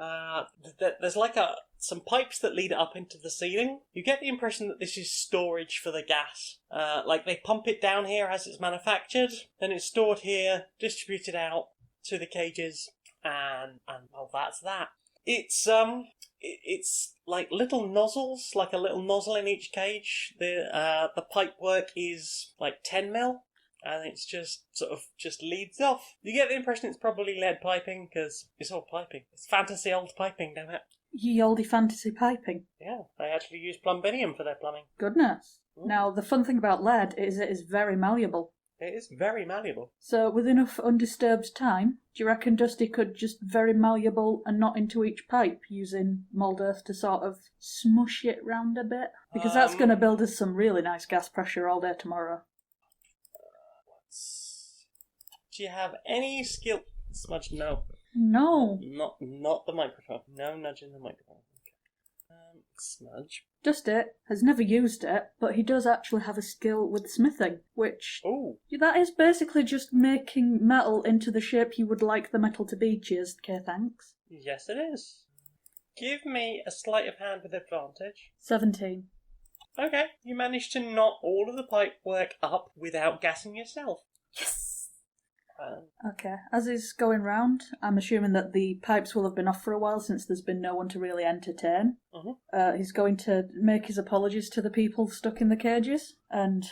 there's like some pipes that lead up into the ceiling. You get the impression that this is storage for the gas. Like they pump it down here as it's manufactured, then it's stored here, distributed out to the cages, and well, that's that. It's like little nozzles, like a little nozzle in each cage. The pipe work is like 10 mil, and it's just sort of just leads off. You get the impression it's probably lead piping, because it's all piping. It's fantasy old piping, damn it. Ye olde fantasy piping. Yeah, they actually use plumbinium for their plumbing. Goodness. Now, the fun thing about lead is it is very malleable. It is very malleable. So, with enough undisturbed time, do you reckon Dusty could just very malleable and not into each pipe using mould earth to sort of smush it round a bit? Because that's going to build us some really nice gas pressure all day tomorrow. Do you have any skill... Smudge, no. No. Not the microphone. No nudging the microphone. Okay. Smudge. Dusty has never used it, but he does actually have a skill with smithing, which... Ooh. That is basically just making metal into the shape you would like the metal to be. Cheers, okay, thanks. Yes, it is. Give me a sleight of hand with advantage. 17. Okay, you managed to knot all of the pipe work up without gassing yourself. Yes! Okay, as he's going round, I'm assuming that the pipes will have been off for a while since there's been no one to really entertain. He's going to make his apologies to the people stuck in the cages and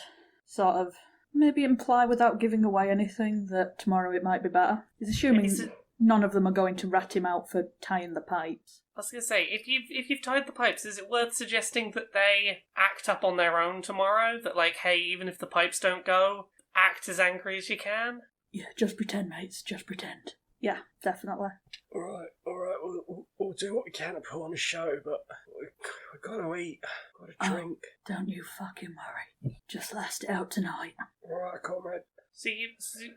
sort of maybe imply without giving away anything that tomorrow it might be better. He's assuming none of them are going to rat him out for tying the pipes. I was going to say, if you've tied the pipes, is it worth suggesting that they act up on their own tomorrow? That, like, hey, even if the pipes don't go, act as angry as you can? Yeah, just pretend, mates, just pretend. Yeah, definitely. Alright, we'll do what we can to put on a show, but we've got to eat, got to drink. Don't you fucking worry. Just last it out tonight. Alright, comrade. So,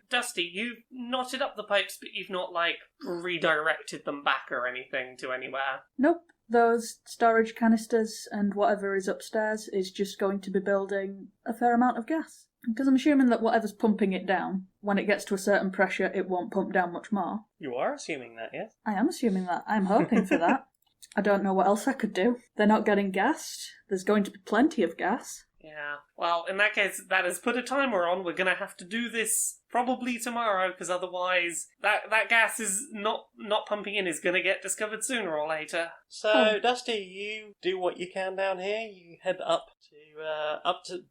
Dusty, you've knotted up the pipes, but you've not, like, redirected them back or anything to anywhere? Nope. Those storage canisters and whatever is upstairs is just going to be building a fair amount of gas. Because I'm assuming that whatever's pumping it down, when it gets to a certain pressure, it won't pump down much more. You are assuming that, yes? I am assuming that. I'm hoping for that. I don't know what else I could do. They're not getting gassed. There's going to be plenty of gas. Yeah. Well, in that case, that has put a timer on. We're going to have to do this probably tomorrow, because otherwise that gas is not pumping in is going to get discovered sooner or later. So, Dusty, you do what you can down here. You head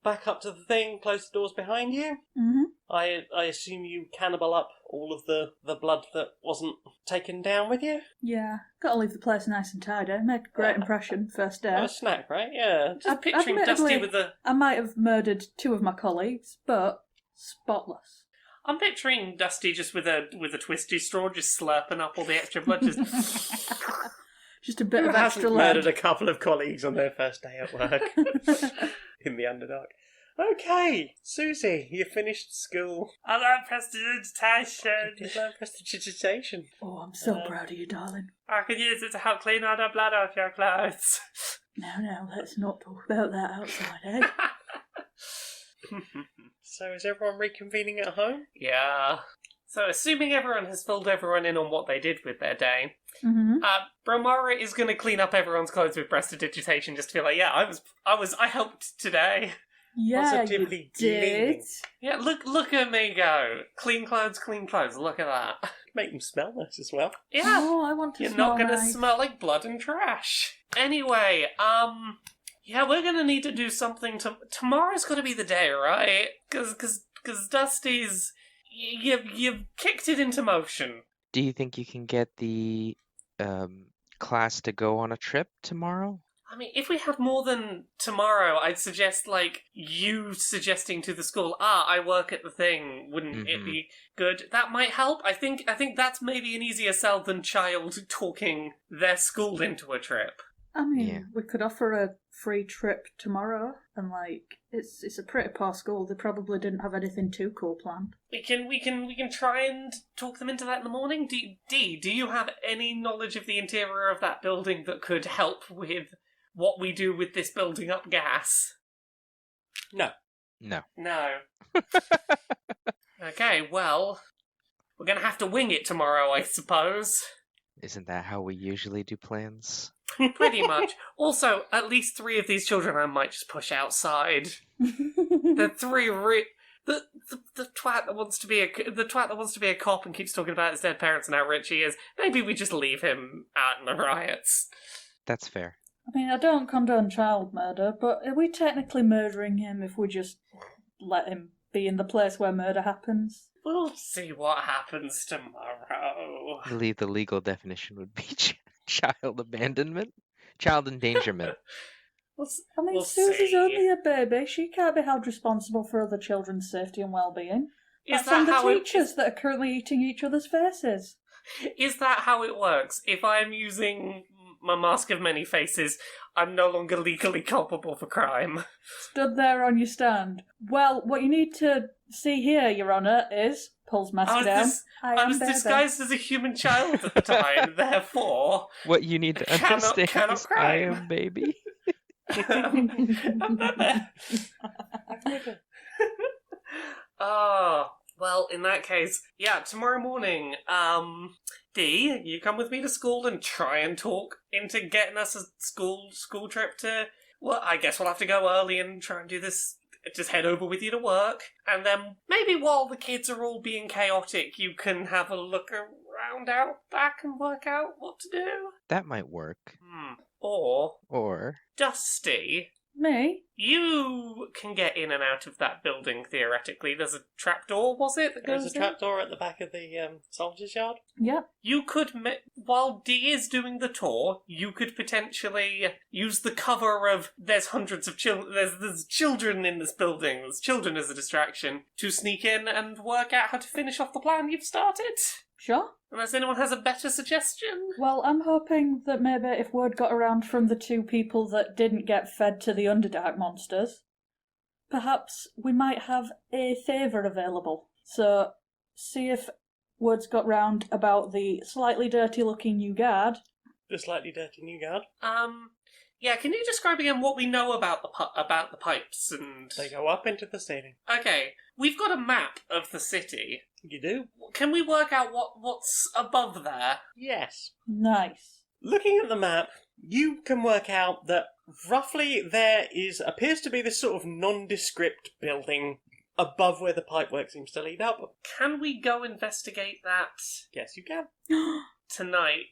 back up to the thing, close the doors behind you. Mm-hmm. I assume you cannibal up all of the blood that wasn't taken down with you? Yeah, gotta leave the place nice and tidy. Make a great impression first day. A snack, right? Yeah. Just picturing Dusty with the... I might have murdered 2 of my colleagues, but spotless. I'm picturing Dusty just with a twisty straw, just slurping up all the extra blood. Just a bit Who of extra hasn't lead. murdered a couple of colleagues on their first day at work in the Underdark? Okay, Susie, you finished school. I learned prestidigitation. You learned prestidigitation. Oh, I'm so proud of you, darling. I could use it to help clean all the blood off your clothes. No, let's not talk about that outside, eh? So is everyone reconvening at home? Yeah. So, assuming everyone has filled everyone in on what they did with their day, Mm-hmm. Brilmara is going to clean up everyone's clothes with prestidigitation just to be like, yeah, I helped today. Yeah, Positively you did. gleaming. Yeah, look at me go. Clean clothes, look at that. Make them smell nice as well. Yeah. Oh, I want to You're smell not going to nice. smell like blood and trash. Anyway, yeah, we're going to need to do something tomorrow's got to be the day, right? Because Dusty's... You've kicked it into motion. Do you think you can get the class to go on a trip tomorrow? I mean, if we had more than tomorrow, I'd suggest, like, you suggesting to the school, I work at the thing, wouldn't it be good? That might help. I think that's maybe an easier sell than child talking their school into a trip. I mean, Yeah. we could offer a free trip tomorrow, and like, it's a pretty poor school. They probably didn't have anything too cool planned. We can try and talk them into that in the morning. Do you have any knowledge of the interior of that building that could help with what we do with this building up gas? No. No. No. Okay, well, we're gonna have to wing it tomorrow, I suppose. Isn't that how we usually do plans? Pretty much. Also, at least 3 of these children I might just push outside. The 3 the twat that wants to be a cop and keeps talking about his dead parents and how rich he is. Maybe we just leave him out in the riots. That's fair. I mean, I don't condone child murder, but are we technically murdering him if we just let him be in the place where murder happens? We'll see what happens tomorrow. I believe the legal definition would be child abandonment, child endangerment. I mean, We'll Susie's see. only a baby. She can't be held responsible for other children's safety and well-being. Is That's on that the how it teachers that are currently eating each other's faces. Is that how it works? If I'm using my mask of many faces, I'm no longer legally culpable for crime. Stood there on your stand. Well, what you need to see here, Your Honour, is pulls mask down. I was baby. disguised as a human child at the time, therefore. What you need to Cannot understand is I crime. am baby. Oh, well, in that case, yeah, tomorrow morning, Dee, you come with me to school and try and talk into getting us a school trip to... Well, I guess we'll have to go early and try and do this, just head over with you to work, and then maybe while the kids are all being chaotic, you can have a look around out back and work out what to do. That might work. Or, Or Dusty, Me? you can get in and out of that building, theoretically. There's a trapdoor, was it, that There's goes a in? trapdoor at the back of the soldier's yard. Yep. You could, while Dee is doing the tour, you could potentially use the cover of there's hundreds of children, there's children in this building, there's children as a distraction, to sneak in and work out how to finish off the plan you've started. Sure. Unless anyone has a better suggestion. Well, I'm hoping that maybe if word got around from the 2 people that didn't get fed to the Underdark monsters, perhaps we might have a favour available. So, see if word's got round about the slightly dirty-looking new guard. The slightly dirty new guard. Yeah, can you describe again what we know about the pipes and... They go up into the ceiling. Okay, we've got a map of the city. You do? Can we work out what's above there? Yes. Nice. Looking at the map, you can work out that roughly there appears to be this sort of nondescript building above where the pipework seems to lead up. Can we go investigate that Yes, you can. tonight?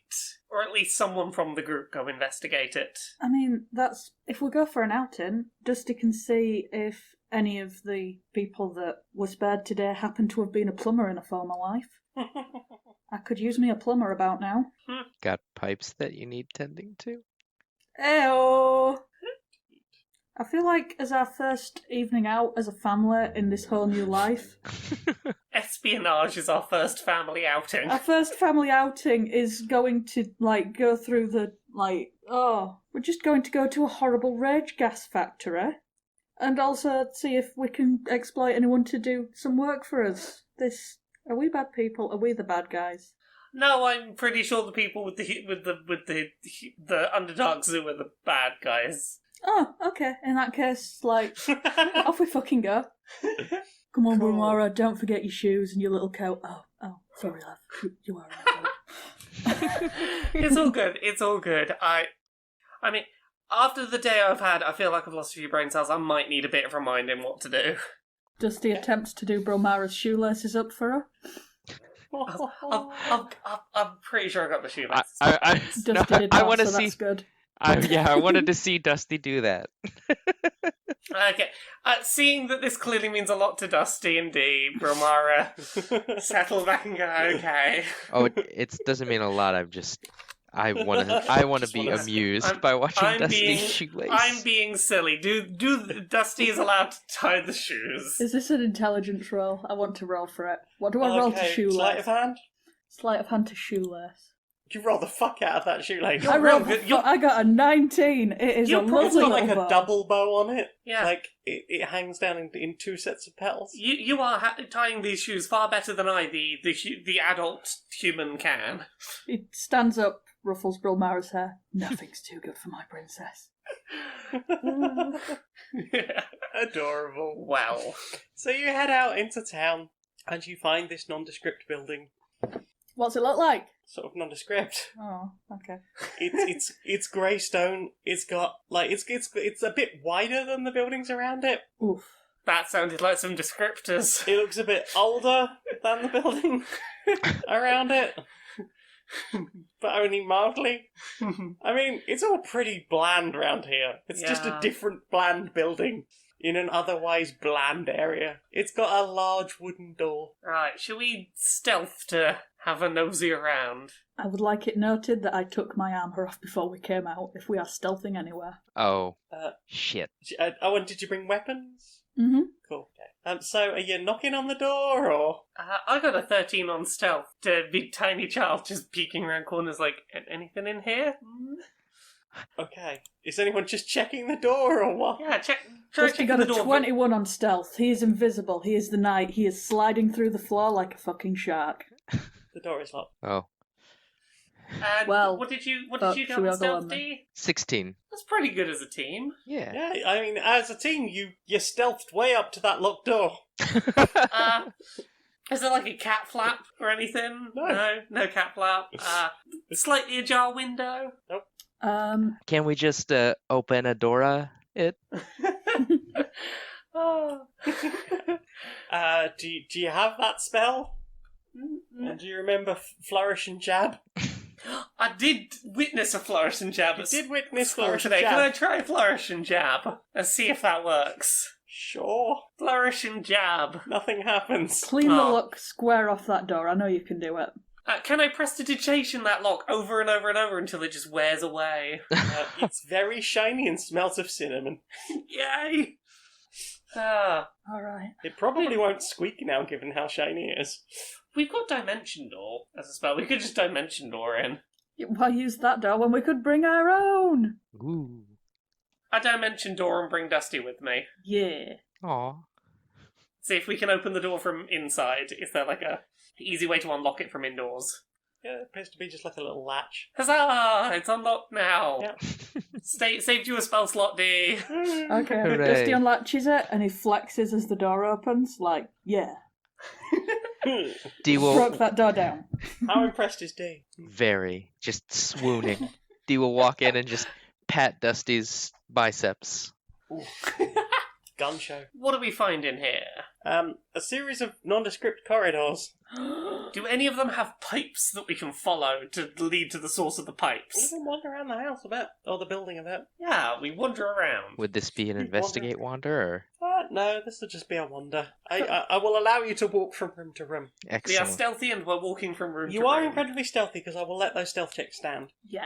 Or at least someone from the group go investigate it. I mean, that's... If we go for an outing, Dusty can see if any of the people that were spared today happen to have been a plumber in a former life. I could use me a plumber about now. got pipes that you need tending to? Ew. I feel like as our first evening out as a family in this whole new life, Espionage is our first family outing. our first family outing is going to, like, go through the, like, we're just going to go to a horrible rage gas factory. And also see if we can exploit anyone to do some work for us. Are we bad people? Are we the bad guys? No, I'm pretty sure the people with the Underdark Zoo are the bad guys. Oh, okay. In that case, like, off we fucking go. Come on, Cool. Brilmara, don't forget your shoes and your little coat. Oh, sorry, love. You are right. It's all good. It's all good. I mean, after the day I've had, I feel like I've lost a few brain cells. I might need a bit of reminding what to do. Dusty attempts to do Brilmara's shoelaces up for her. I'm pretty sure I got the shoelaces. Dusty No, did I not, want to so see. that's good. I wanted to see Dusty do that. Okay. Seeing that this clearly means a lot to Dusty and Dee, Brilmara settle back and go, okay. Oh, it doesn't mean a lot. I want to Just be wanna- amused by watching Dusty's shoelace. I'm being silly. Dusty is allowed to tie the shoes. Is this an intelligence roll? I want to roll for it. What do I roll to Okay, shoelace? sleight of hand? Sleight of hand to shoelace. You roll the fuck out of that shoelace. You're I real rolled. good. I got a 19. It is a You're It's lovely got like little a bow. double bow on it. Yeah. Like, it hangs down in two sets of petals. You are tying these shoes far better than I, the adult human, can. He stands up, ruffles Brilmara's hair. Nothing's too good for my princess. Adorable. Well, So you head out into town, and you find this nondescript building. What's it look like? Sort of nondescript. Oh, okay. It's grey stone. It's got like it's a bit wider than the buildings around it. Oof. that sounded like some descriptors. It looks a bit older than the building around it, but only mildly. I mean, it's all pretty bland round here. It's just a Yeah. different bland building in an otherwise bland area. It's got a large wooden door. Right, shall we stealth to have a nosy around? I would like it noted that I took my armour off before we came out, if we are stealthing anywhere. Oh, Uh, shit. Oh, and did you bring weapons? Mm-hmm. Cool. Okay. So are you knocking on the door, or? I got a 13 on stealth to big tiny child just peeking around corners like, anything in here? Okay. Is anyone just checking the door, or what? Yeah, try Dusty checking got the a door. 21 on stealth. He is invisible. He is the knight. He is sliding through the floor like a fucking shark. The door is locked. Oh, And Well, what did you but get should we on all go on stealth, then? D? 16. That's pretty good as a team. Yeah. Yeah, I mean, as a team, you stealthed way up to that locked door. Is there like a cat flap or anything? No. No cat flap. Slightly ajar window. Can we just open a Dora it? Oh. Do you have that spell? And do you remember Flourish and Jab? I did witness a flourish and jab. You did witness Score Flourish and today. Can I Jab. try flourish and jab and see if that works? Sure. Flourish and jab. Nothing happens. Clean the Oh. lock square off that door. I know you can do it. Can I prestidigitation that lock over and over and over until it just wears away? It's very shiny and smells of cinnamon. Yay! Ah, Alright. It probably won't squeak now, given how shiny it is. we've got Dimension Door as a spell. We could just Dimension Door in. Why use that door when we could bring our own? Ooh. I Dimension Door and bring Dusty with me. Yeah. Aw. See if we can open the door from inside. Is there like a easy way to unlock it from indoors? Yeah, it appears to be just like a little latch. Huzzah! It's unlocked now. Yeah. Saved you a spell slot, D. Okay. Hooray. Dusty unlatches it and he flexes as the door opens, like, yeah. D will Broke that door down. How impressed is D? very just swooning. D will walk in and just pat Dusty's biceps. Gun show. What do we find in here? A series of nondescript corridors. Do any of them have pipes that we can follow to lead to the source of the We pipes? can wander around the house a bit, or the building a bit. Yeah, we wander around. Would this be an Wander. investigate wander or No, this will just be a wander. I will allow you to walk from room to room. We are excellent? stealthy and we're walking from room to You room. are incredibly stealthy because I will let those stealth checks stand. Yeah.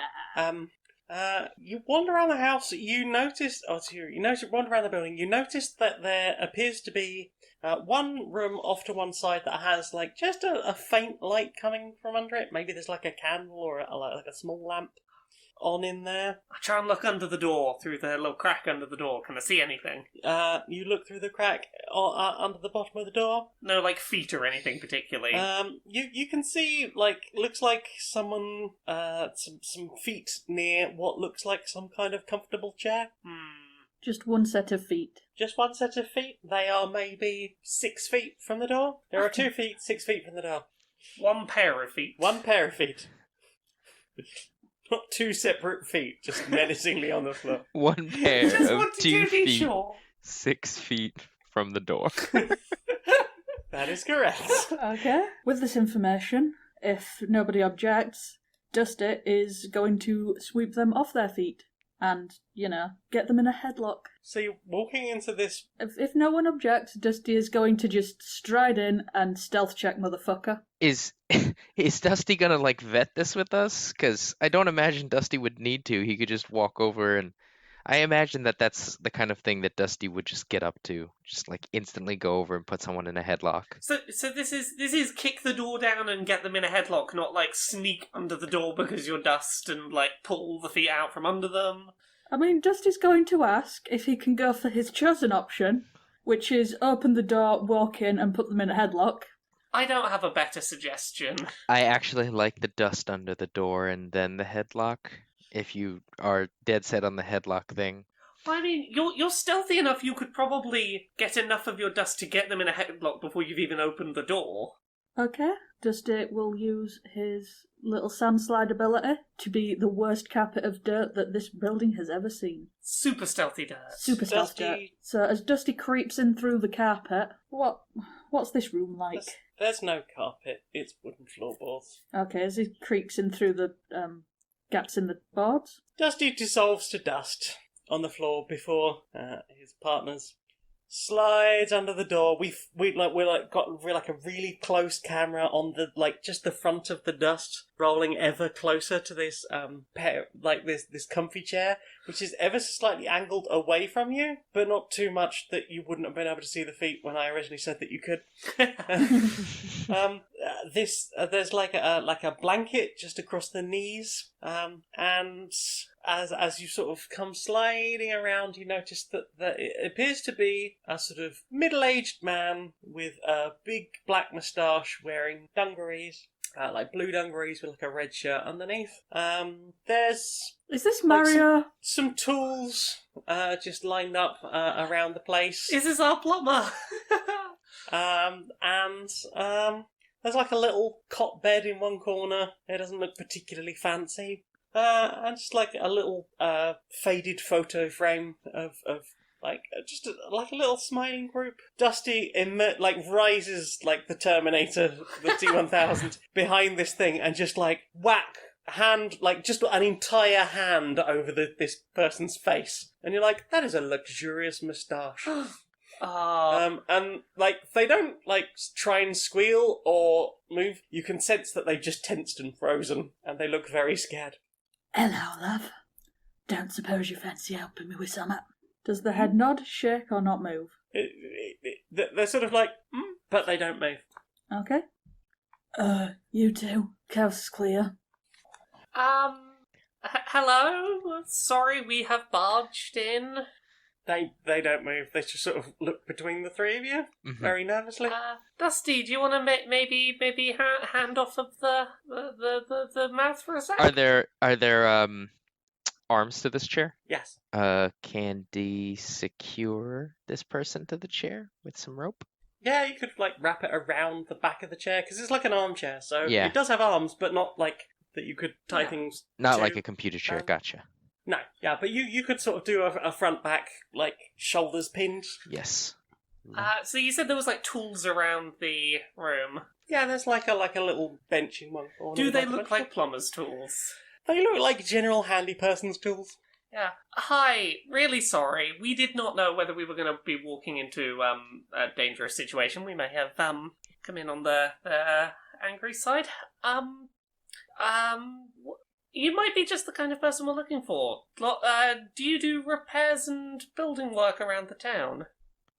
You wander around the house. You notice, wander around the building. You notice that there appears to be one room off to one side that has like just a faint light coming from under it. Maybe there's like a candle or like a small lamp on in there. I try and look under the door, through the little crack under the door. Can I see anything? You look through the crack under the bottom of the door. No, like feet or anything particularly. You can see looks like someone some feet near what looks like some kind of comfortable chair. Just one set of feet. Just one set of feet. They are maybe 6 feet from the door. There are 2 feet, 6 feet from the door. One pair of feet. One pair of feet. Not 2 separate feet, just menacingly on the floor. One pair Just of wanted 2 to be feet, sure. 6 feet from the door. That is correct. Okay. With this information, if nobody objects, Dusty is going to sweep them off their feet and, get them in a headlock. So you're walking into this. If no one objects, Dusty is going to just stride in and stealth check motherfucker. Is is Dusty gonna vet this with us? Because I don't imagine Dusty would need to. He could just walk over, and I imagine that's the kind of thing that Dusty would just get up to, just instantly go over and put someone in a headlock. So this is kick the door down and get them in a headlock, not sneak under the door because you're dust and pull the feet out from under them. I mean, Dusty's going to ask if he can go for his chosen option, which is open the door, walk in, and put them in a headlock. I don't have a better suggestion. I actually like the dust under the door and then the headlock. If you are dead set on the headlock thing. I mean, you're stealthy enough. You could probably get enough of your dust to get them in a headlock before you've even opened the door. Okay. Dusty will use his little sandslide ability to be the worst carpet of dirt that this building has ever seen. Super stealthy dirt. Super stealthy dirt. So as Dusty creeps in through the carpet, what's this room like? There's no carpet. It's wooden floorboards. Okay, as he creeps in through the gaps in the boards. Dusty dissolves to dust on the floor before his partners slides under the door. We're a really close camera on the just the front of the dust, rolling ever closer to this this comfy chair, which is ever so slightly angled away from you, but not too much that you wouldn't have been able to see the feet when I originally said that you could. There's a blanket just across the knees, and as you sort of come sliding around, you notice that it appears to be a sort of middle-aged man with a big black moustache, wearing dungarees, blue dungarees with a red shirt underneath. Is this Mario? Some tools just lined up around the place. Is this our plumber? There's a little cot bed in one corner. It doesn't look particularly fancy. And just a little faded photo frame of just a little smiling group. Dusty rises like the Terminator, the T-1000, behind this thing and just whack hand, just an entire hand over this person's face. And you're that is a luxurious moustache. And they don't try and squeal or move. You can sense that they've just tensed and frozen, and they look very scared. Hello, love. Don't suppose you fancy helping me with something? Does the head nod, shake, or not move? They're sort of but they don't move. Okay. You two. Coast's clear. Hello? Sorry, we have barged in. They don't move. They just sort of look between the three of you, very nervously. Dusty, do you want to maybe hand off of the mouth for a sec? Are there arms to this chair? Yes. Can D secure this person to the chair with some rope? Yeah, you could wrap it around the back of the chair because it's like an armchair, so yeah. It does have arms, but not that you could tie things. Not to. like a computer chair. Gotcha. No, yeah, but you could sort of do a front back shoulders pinned. Yes. So you said there was tools around the room. Yeah, there's a little bench in one corner. Do they look like plumber's tools? They look like general handy person's tools. Yeah. Hi, really sorry. We did not know whether we were going to be walking into a dangerous situation. We may have come in on the angry side. You might be just the kind of person we're looking for. Do you do repairs and building work around the town?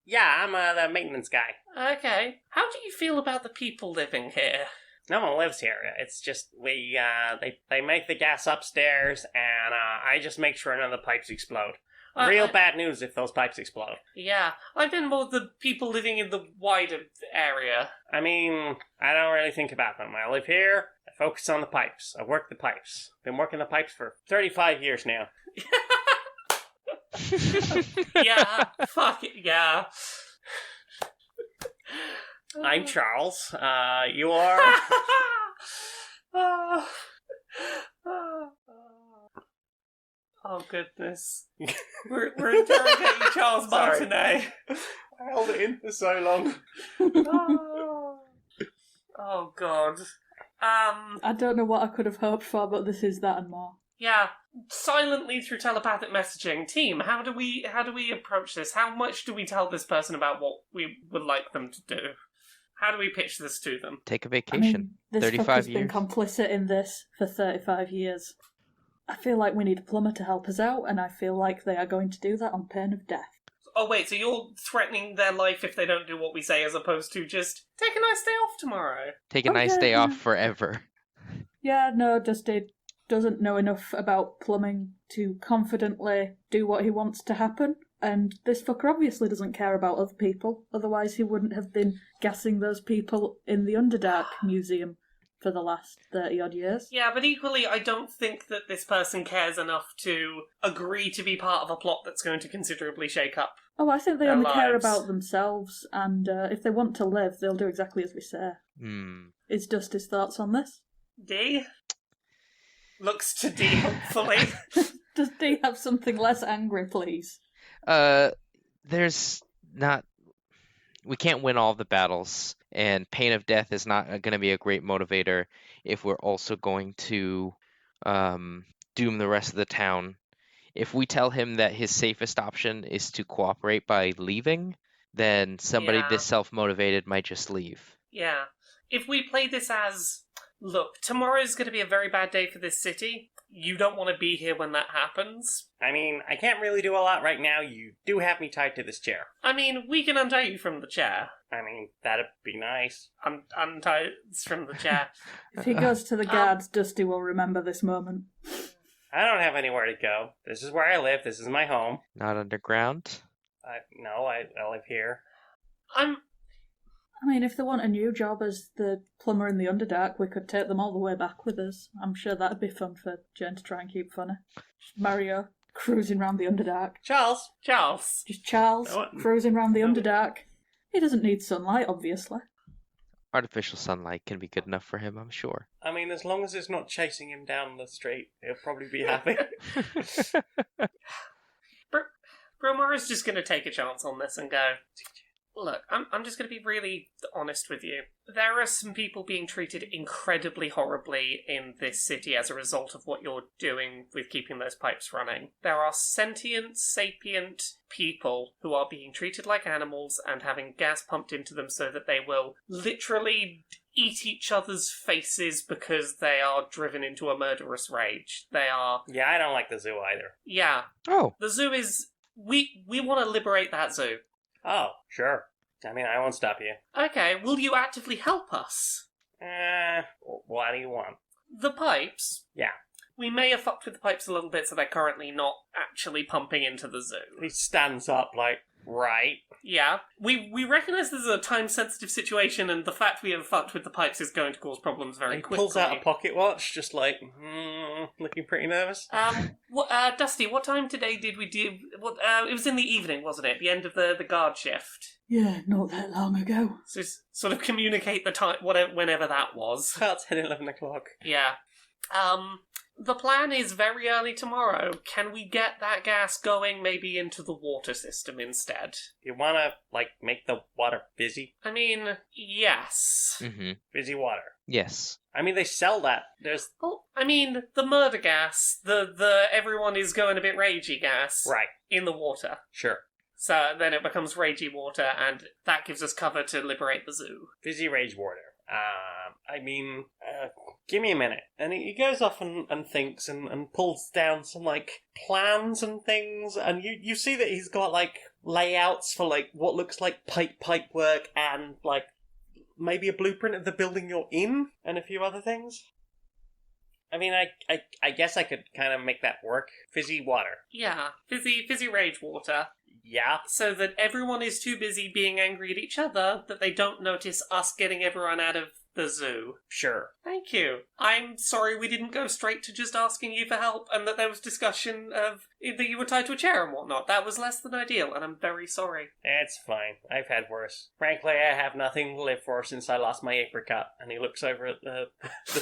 Yeah, I'm the maintenance guy. Okay. How do you feel about the people living here? No one lives here. It's just they make the gas upstairs, and I just make sure none of the pipes explode. Real bad news if those pipes explode. Yeah, I've been more the people living in the wider area. I mean, I don't really think about them. I live here, I focus on the pipes, I work the pipes. Been working the pipes for 35 years now. Yeah, fuck it, yeah. I'm Charles. You are... Oh, goodness. We're interrogating Charles Martinet. I held it in for so long. Oh, God. I don't know what I could have hoped for, but this is that and more. Yeah, silently through telepathic messaging. Team, how do we approach this? How much do we tell this person about what we would like them to do? How do we pitch this to them? Take a I vacation. mean, this 35 fucker's been years. complicit in this for 35 years. I feel like we need a plumber to help us out, and I feel like they are going to do that on pain of death. Oh wait, so you're threatening their life if they don't do what we say, as opposed to just take a nice day off tomorrow? Take a nice yeah, day off yeah. forever. Yeah, no, Dusty doesn't know enough about plumbing to confidently do what he wants to happen. And this fucker obviously doesn't care about other people, otherwise he wouldn't have been gassing those people in the Underdark Museum for the last 30-odd years. Yeah, but equally, I don't think that this person cares enough to agree to be part of a plot that's going to considerably shake up. Oh, I think they Their only care lives. about themselves, and if they want to live, they'll do exactly as we say. Is Dusty's thoughts on this? D? Looks to D, hopefully. Does D have something less angry, please? There's not... We can't win all the battles, and pain of death is not going to be a great motivator if we're also going to doom the rest of the town. If we tell him that his safest option is to cooperate by leaving, then somebody Yeah. this self-motivated might just leave. Yeah. If we play this as, look, tomorrow's going to be a very bad day for this city. You don't want to be here when that happens. I mean, I can't really do a lot right now. You do have me tied to this chair. I mean, we can untie you from the chair. I mean, that'd be nice. Untie us from the chair. If he goes to the guards, Dusty will remember this moment. I don't have anywhere to go. This is where I live. This is my home. Not underground? No, I live here. I mean, if they want a new job as the plumber in the Underdark, we could take them all the way back with us. I'm sure that'd be fun for Jane to try and keep funny. Just Mario cruising round the Underdark. Charles. Just Charles No, what? cruising round the No. Underdark. He doesn't need sunlight, obviously. Artificial sunlight can be good enough for him, I'm sure. I mean, as long as it's not chasing him down the street, he'll probably be happy. Brilmara's just going to take a chance on this and go, look, I'm just going to be really honest with you. There are some people being treated incredibly horribly in this city as a result of what you're doing with keeping those pipes running. There are sentient, sapient people who are being treated like animals and having gas pumped into them so that they will literally eat each other's faces because they are driven into a murderous rage. They are... Yeah, I don't like the zoo either. Yeah. Oh, The zoo is... We want to liberate that zoo. Oh, sure. I mean, I won't stop you. Okay, will you actively help us? What do you want? The pipes? Yeah. We may have fucked with the pipes a little bit so they're currently not actually pumping into the zoo. He stands up like, right. Yeah. We recognise this is a time-sensitive situation and the fact we have fucked with the pipes is going to cause problems very He quickly. pulls out a pocket watch, just like, looking pretty nervous. Dusty, what time today did we do... it was in the evening, wasn't it? The end of the guard shift. Yeah, not that long ago. So sort of communicate the time, whenever that was. About 10, 11 o'clock. Yeah. The plan is very early tomorrow. Can we get that gas going maybe into the water system instead? You wanna, make the water fizzy? I mean, yes. Fizzy water. yes. I mean, they sell that. There's... Well, I mean, the murder gas, the everyone is going a bit ragey gas Right. in the water. Sure. So then it becomes ragey water, and that gives us cover to liberate the zoo. Fizzy rage water. Give me a minute. And he goes off and thinks and pulls down some, plans and things, and you see that he's got, layouts for, what looks like pipe work and, maybe a blueprint of the building you're in, and a few other things. I mean, I guess I could kind of make that work. Fizzy water. Yeah, fizzy rage water. Yeah. So that everyone is too busy being angry at each other that they don't notice us getting everyone out of the zoo. Sure. Thank you. I'm sorry we didn't go straight to just asking you for help and that there was discussion of that you were tied to a chair and whatnot. That was less than ideal, and I'm very sorry. It's fine. I've had worse. Frankly, I have nothing to live for since I lost my apricot. And he looks over at the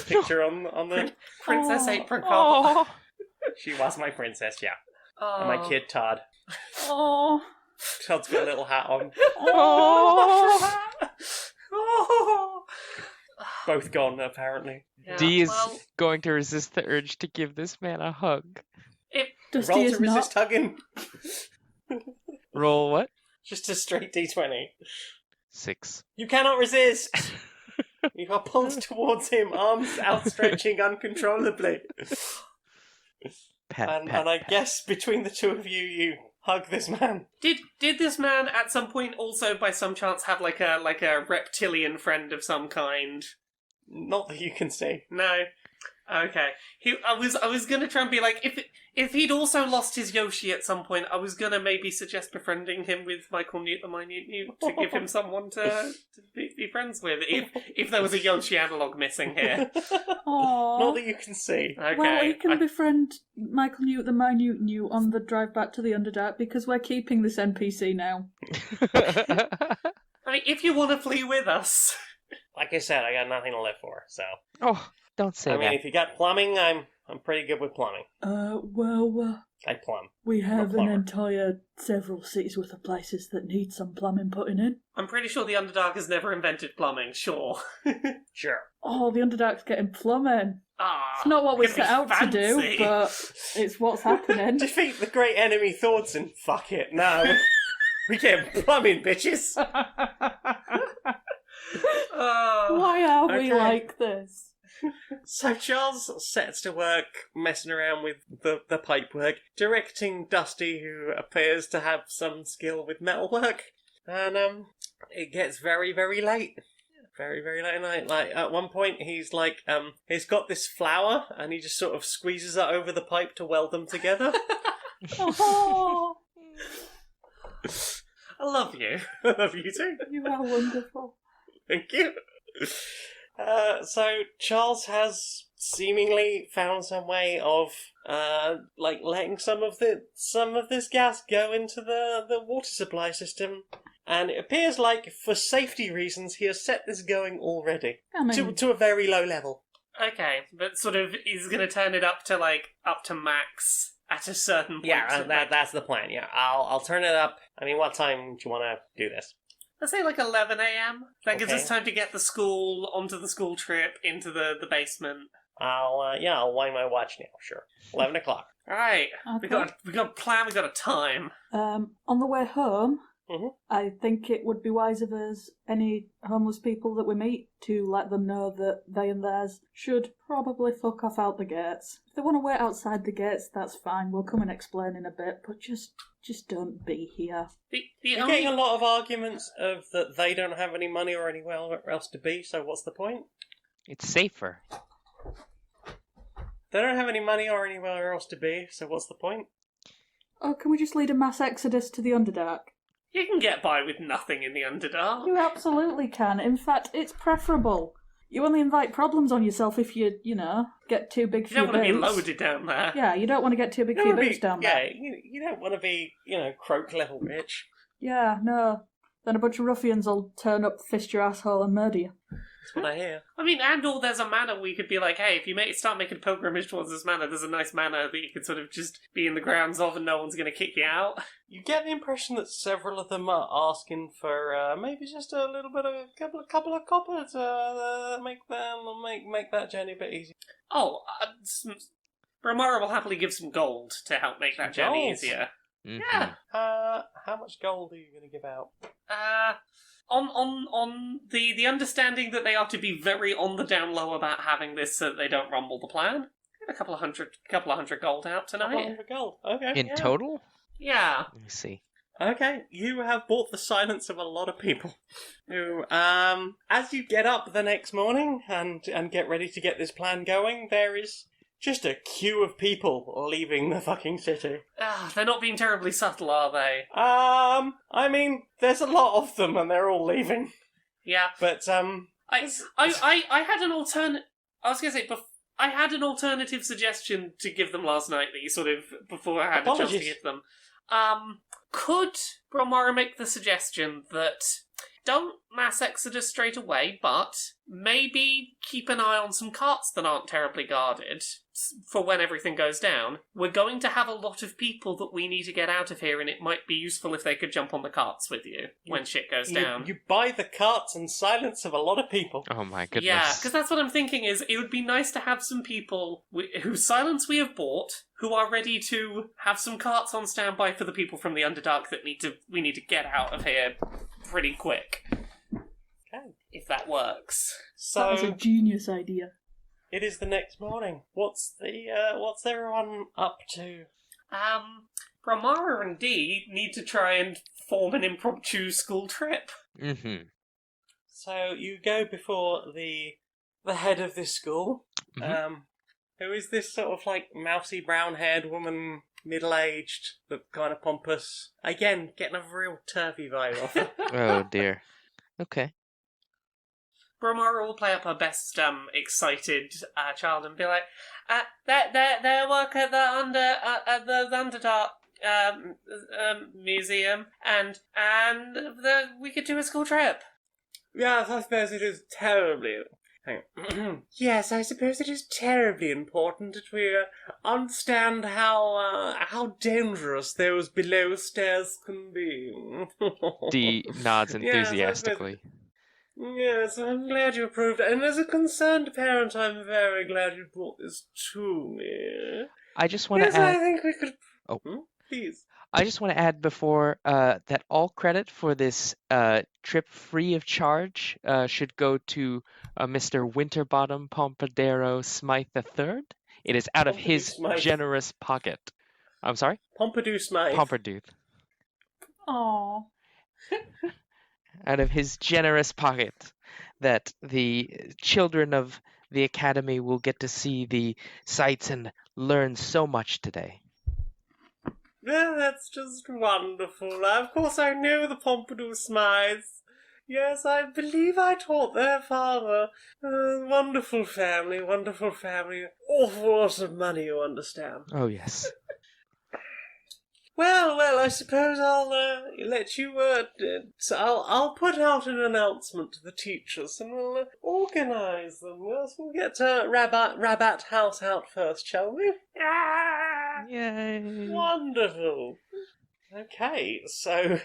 picture on the... Princess Oh. Apricot. Oh, She was my princess, yeah. Oh. And my kid, Todd. Oh, Todd's got a little hat on. oh. Oh. both gone, apparently. Yeah, D is well, going to resist the urge to give this man a hug. Dusty Roll is to resist not. hugging. Roll what? Just a straight d20. 6. You cannot resist! You are pulled towards him, arms outstretching uncontrollably. Pat, And pat, I pat. guess between the two of you, you hug this man. did this man at some point also, by some chance, have like a reptilian friend of some kind? Not that you can see. No. Okay. I was gonna try and be like, if he'd also lost his Yoshi at some point, I was gonna maybe suggest befriending him with Michael Newt the Minute Newt to give him someone to be friends with. If there was a Yoshi analog missing here. Aww. Not that you can see. Okay. Well, he can befriend Michael Newt the Minute Newt on the drive back to the Underdark because we're keeping this NPC now. I mean, if you want to flee with us. Like I said, I got nothing to live for, so... Oh, don't say I mean, that. if you got plumbing, I'm pretty good with plumbing. I plumb. we have an plumber. entire several cities worth of places that need some plumbing putting in. I'm pretty sure the Underdark has never invented plumbing, sure. Sure. Oh, the Underdark's getting plumbing. Ah, It's not what we gonna be set out to do, fancy. but it's what's happening. Defeat the great enemy thoughts and fuck it. No, we get plumbing, bitches. Why are we Okay. like this? So Charles sets to work messing around with the pipe work, directing Dusty, who appears to have some skill with metalwork, and it gets very, very late. Very, very late at night. Like, at one point, he's like, he's got this flower, and he just sort of squeezes it over the pipe to weld them together. Oh, I love you. I love you too. you are wonderful. Thank you. So Charles has seemingly found some way of, like letting some of this gas go into the water supply system, and it appears like for safety reasons he has set this going already I mean, to a very low level. Okay, but sort of he's going to turn it up to max at a certain point. Yeah, that's the plan. Yeah, I'll turn it up. I mean, what time do you want to do this? Let's say like 11 a.m. That gives Okay. us time to get the school onto the school trip into the basement. I'll wind my watch now. Sure, 11 o'clock. All right, we Okay. got a plan. We got a time. on the way home, Mhm. I think it would be wise of us, any homeless people that we meet, to let them know that they and theirs should probably fuck off out the gates. If they want to wait outside the gates, that's fine. We'll come and explain in a bit, but just don't be here. The You're only getting a lot of arguments of that they don't have any money or anywhere else to be, so what's the point? It's safer. They don't have any money or anywhere else to be, so what's the point? Oh, can we just lead a mass exodus to the Underdark? you can get by with nothing in the Underdark. You absolutely can. In fact, it's preferable. You only invite problems on yourself if you get too big for You don't your want to be boots. loaded down there. Yeah, you don't want to get too big You for your don't wanna boots down there. you don't want to be, croak level bitch. Yeah, no. Then a bunch of ruffians will turn up, fist your asshole, and murder you. That's what I hear. I mean, and/or there's a manor we could be like, hey, if you start making pilgrimage towards this manor, there's a nice manor that you could sort of just be in the grounds of and no one's going to kick you out. You get the impression that several of them are asking for maybe just a little bit of a couple of copper to make that journey a bit easier. Oh, Brilmara will happily give some gold to help make that journey Gold? easier. Mhm. Yeah. How much gold are you going to give out? On the understanding that they are to be very on the down low about having this so that they don't rumble the plan. Get a couple of hundred gold out tonight. 100 gold. Okay. In yeah. total? Yeah. Let me see. Okay, you have bought the silence of a lot of people who, as you get up the next morning and get ready to get this plan going, there is just a queue of people leaving the fucking city. They're not being terribly subtle, are they? I mean, there's a lot of them and they're all leaving. Yeah. But, I had an alternate. I was going to say, I had an alternative suggestion to give them last night that you sort of, before I had a chance to Apologies. give them. Could Brilmara make the suggestion that don't mass exodus straight away, but maybe keep an eye on some carts that aren't terribly guarded for when everything goes down. We're going to have a lot of people that we need to get out of here, and it might be useful if they could jump on the carts with you when shit goes down. You buy the carts and silence of a lot of people. Oh my goodness. Yeah, because that's what I'm thinking is it would be nice to have some people whose silence we have bought, who are ready to have some carts on standby for the people from the Underdark that we need to get out of here pretty quick. Okay. If that works. That was a So genius idea. it is the next morning. What's everyone up to? Brilmara and Dee need to try and form an impromptu school trip. Mm-hmm. So you go before the head of this school. Mhm. Who is this sort of like mousy brown-haired woman, middle-aged, but kind of pompous? Again, getting a real turvy vibe off her. Oh dear. Okay. Brilmara will play up her best excited child and be like, they work at the Underdark museum, and we could do a school trip. Yes, I suppose it is terribly... Hang on. Yes, I suppose it is terribly important that we understand how dangerous those below stairs can be. Dee nods Yes, I suppose- enthusiastically. Yes, I'm glad you approved. And as a concerned parent, I'm very glad you brought this to me. I just want Yes, to I add. think we could... Oh. Please. I just want to add before that all credit for this trip free of charge should go to Mr. Winterbottom Pompadour Smythe III. It is out of Pompadour his Smythe. generous pocket. I'm sorry? Pompadour Smythe. Pompadour. Aww. Out of his generous pocket that the children of the Academy will get to see the sights and learn so much today. Well, that's just wonderful. Of course, I know the Pompadour Smythes. Yes, I believe I taught their father. Wonderful family, wonderful family. Awful lot of money, you understand. Oh, yes. Well, I suppose I'll let you. So I'll put out an announcement to the teachers, and we'll organise them. Yes, we'll get Rabat House out first, shall we? Yay. Wonderful. Okay, so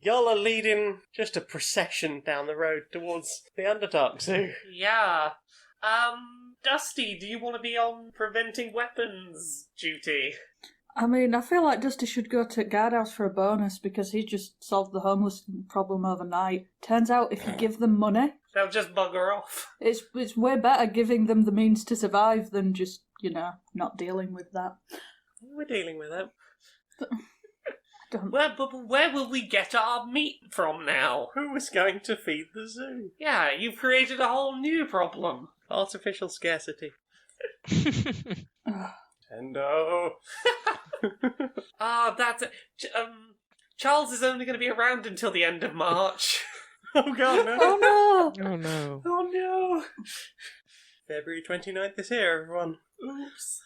y'all are leading just a procession down the road towards the Underdark Zoo. Yeah. Dusty, do you want to be on preventing weapons duty? I mean, I feel like Dusty should go to Guardhouse for a bonus because he just solved the homeless problem overnight. Turns out if you give them money, They'll just bugger off. it's way better giving them the means to survive than just, not dealing with that. We're dealing with it. Where will we get our meat from now? Who is going to feed the zoo? Yeah, you've created a whole new problem. Artificial scarcity. Ugh. Tendo. That's it. Charles is only going to be around until the end of March. Oh god, no. Oh no! Oh, no. Oh no. February 29th is here, everyone. Oops.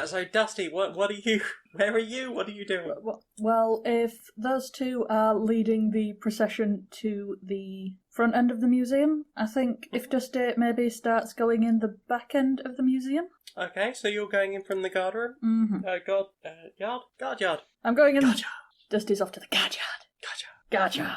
So Dusty, what are you? Where are you? What are you doing? Well, if those two are leading the procession to the front end of the museum, I think if Dusty maybe starts going in the back end of the museum. Okay, so you're going in from the guard room? Mm-hmm. Guard yard. I'm going in. Guard yard. Dusty's off to the guard yard. Guard yard.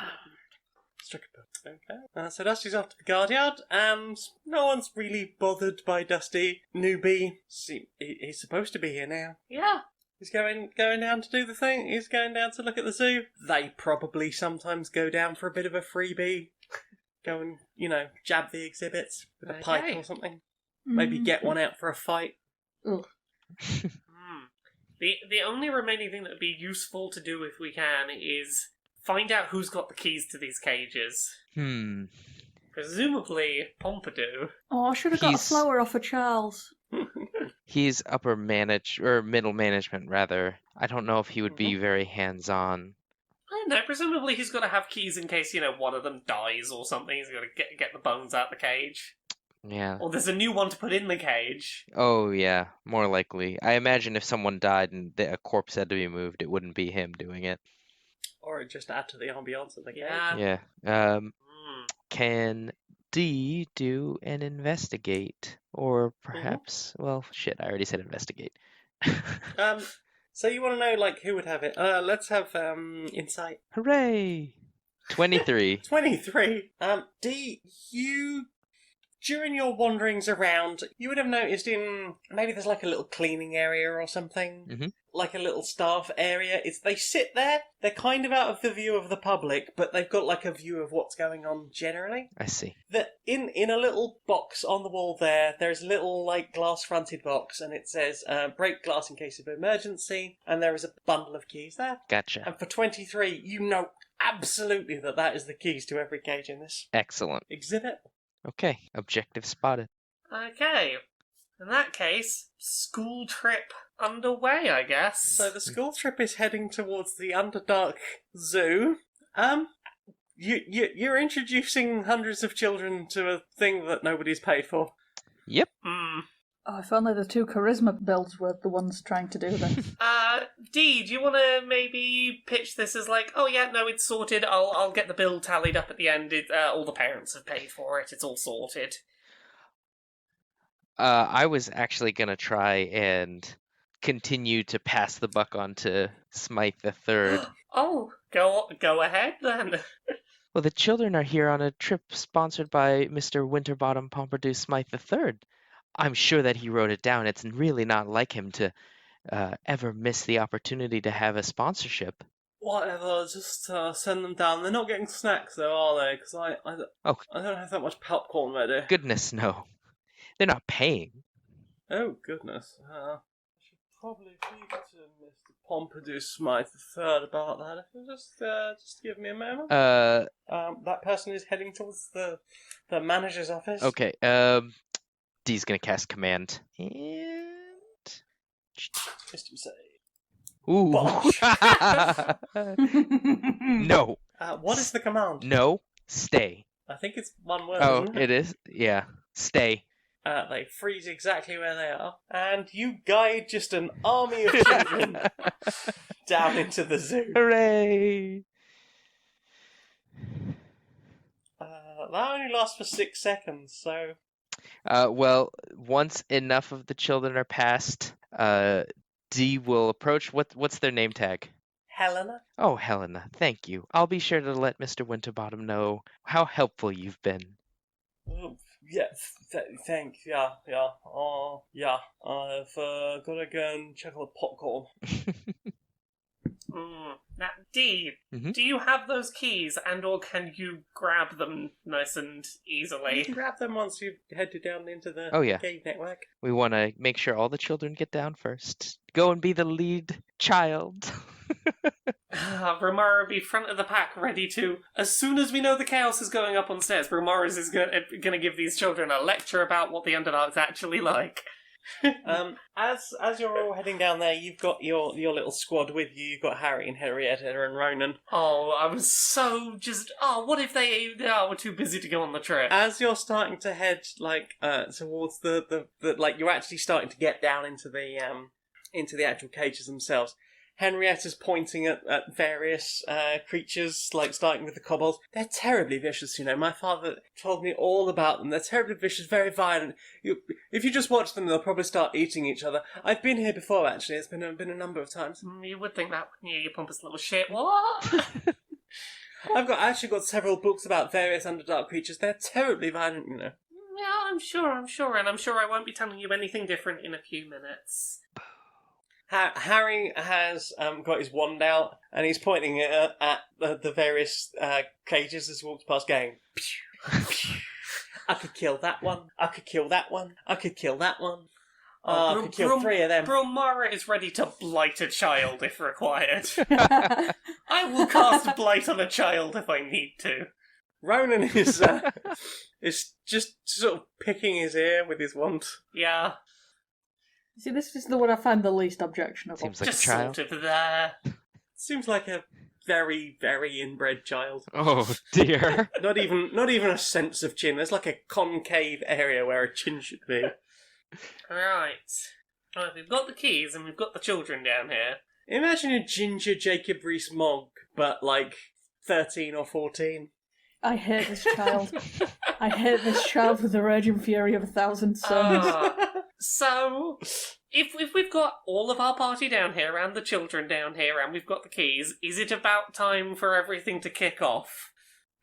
Struck a bell. Okay. So Dusty's off to the guard yard, and no one's really bothered by Dusty. Newbie. See, he's supposed to be here now. Yeah. He's going down to do the thing. He's going down to look at the zoo. They probably sometimes go down for a bit of a freebie. Go and, jab the exhibits with a pipe Okay. or something. Maybe get one out for a fight. Ugh. The only remaining thing that would be useful to do if we can is find out who's got the keys to these cages. Presumably Pompadour. Oh, I should have got a He's- flower off of Charles. He's middle management, rather. I don't know if he would be very hands-on. I don't know, presumably he's got to have keys in case, one of them dies or something. He's got to get the bones out the cage. Yeah. Or there's a new one to put in the cage. Oh, yeah. More likely. I imagine if someone died and a corpse had to be moved, it wouldn't be him doing it. Or just add to the ambiance of the game. Yeah. Yeah. Mm. Can D do an investigate. Or perhaps, well, shit, I already said investigate. So you want to know, like, who would have it? Let's have, insight. Hooray! 23. 23. D, you... During your wanderings around, you would have noticed maybe there's like a little cleaning area or something, Mhm. like a little staff area. They sit there, they're kind of out of the view of the public, but they've got like a view of what's going on generally. I see. That in a little box on the wall there's a little like glass-fronted box, and it says, break glass in case of emergency, and there is a bundle of keys there. Gotcha. And for 23, you know absolutely that is the keys to every cage in this Excellent. exhibit. Okay, objective spotted. Okay. In that case, school trip underway, I guess. So the school trip is heading towards the Underdark Zoo. You're introducing hundreds of children to a thing that nobody's paid for. Yep. Oh, if only the 2 charisma builds were the ones trying to do this. Dee, do you want to maybe pitch this as like, oh yeah, no, it's sorted. I'll get the bill tallied up at the end. All the parents have paid for it. It's all sorted. I was actually gonna try and continue to pass the buck on to Smythe the Third. Oh, go ahead then. Well, the children are here on a trip sponsored by Mr. Winterbottom Pompadour Smythe the Third. I'm sure that he wrote it down. It's really not like him to ever miss the opportunity to have a sponsorship. Whatever, just send them down. They're not getting snacks though, are they? Because I don't have that much popcorn ready. Goodness, no. They're not paying. Oh goodness. I should probably speak to Mr. Pompadour Smythe III about that. If you just give me a moment. That person is heading towards the manager's office. Okay, D's gonna cast command. And... System save. Ooh. Bosh. No. What is the command? No. Stay. I think it's one word. Oh, isn't it is? Yeah. Stay. They freeze exactly where they are, and you guide just an army of children down into the zoo. Hooray! That only lasts for 6 seconds, so... Well, once enough of the children are passed, D will approach. What's their name tag? Helena? Oh, Helena, thank you. I'll be sure to let Mr. Winterbottom know how helpful you've been. Oh, yeah, thanks, yeah. Oh, yeah, I've gotta go and check on the popcorn. Now, Dee, Mhm. do you have those keys, and/or can you grab them nice and You easily? can grab them once you've headed down into the Oh, yeah. cave network. We want to make sure all the children get down first. Go and be the lead child. Brilmara will be front of the pack, ready to... As soon as we know the chaos is going up on stairs, Brilmara is going to give these children a lecture about what the Underdark's actually like. As you're all heading down there, you've got your little squad with you. You've got Harry and Henrietta and Ronan. Oh, I was so just... Oh, what if they were too busy to go on the trip? As you're starting to head towards the like you're actually starting to get down into the actual cages themselves. Henrietta's pointing at various creatures, like starting with the kobolds. They're terribly vicious, you know. My father told me all about them. They're terribly vicious, very violent. If you just watch them, they'll probably start eating each other. I've been here before, actually. It's been a number of times. You would think that, wouldn't you, you pompous little shit. What? I've actually got several books about various Underdark creatures. They're terribly violent, you know. Yeah, I'm sure, and I'm sure I won't be telling you anything different in a few minutes. Harry has got his wand out, and he's pointing it at the various cages as he walks past, going, I could kill that one, I could kill that one, I could kill that one. I could kill 3 of them. Brilmara is ready to blight a child if required. I will cast blight on a child if I need to. Ronan is just sort of picking his ear with his wand. Yeah, See, this is the one I find the least objectionable. Seems like just a child. sort of there. Seems like a very, very inbred child. Oh dear. Not even a sense of chin. There's like a concave area where a chin should be. Right. Well, we've got the keys and we've got the children down here. Imagine a ginger Jacob Rees-Mogg, but like 13 or 14. I hate this child. I hate this child with the raging fury of 1,000 suns. So, if we've got all of our party down here and the children down here and we've got the keys, is it about time for everything to kick off?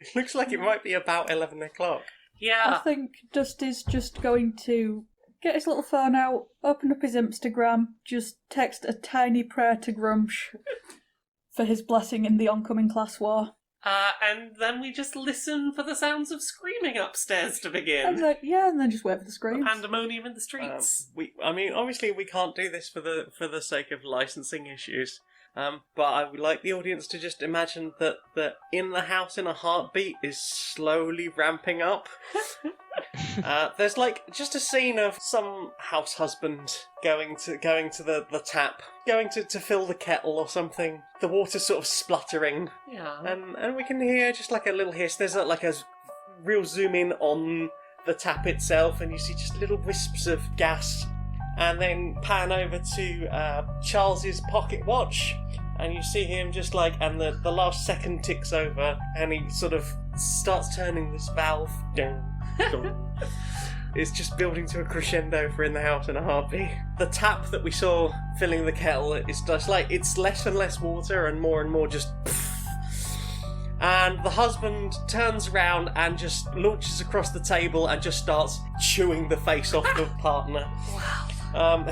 It looks like it might be about 11 o'clock. I Yeah. think Dusty's just going to get his little phone out, open up his Instagram, just text a tiny prayer to Grumsh for his blessing in the oncoming class war. And then we just listen for the sounds of screaming upstairs to And begin. then just wait for the screams. Pandemonium in the streets. Obviously we can't do this for the sake of licensing issues. But I would like the audience to just imagine that In the House in a Heartbeat is slowly ramping up. There's just a scene of some house husband going to the tap, going to fill the kettle or something. The water's sort of spluttering, Yeah. and we can hear just a little hiss. There's a real zoom in on the tap itself, and you see just little wisps of gas. And then pan over to Charles's pocket watch, and you see him and the last second ticks over, and he sort of starts turning this valve. Dun, dun. It's just building to a crescendo for In the House in a Heartbeat. The tap that we saw filling the kettle is just it's less and less water and more just. And the husband turns around and just launches across the table and just starts chewing the face off the partner. Wow.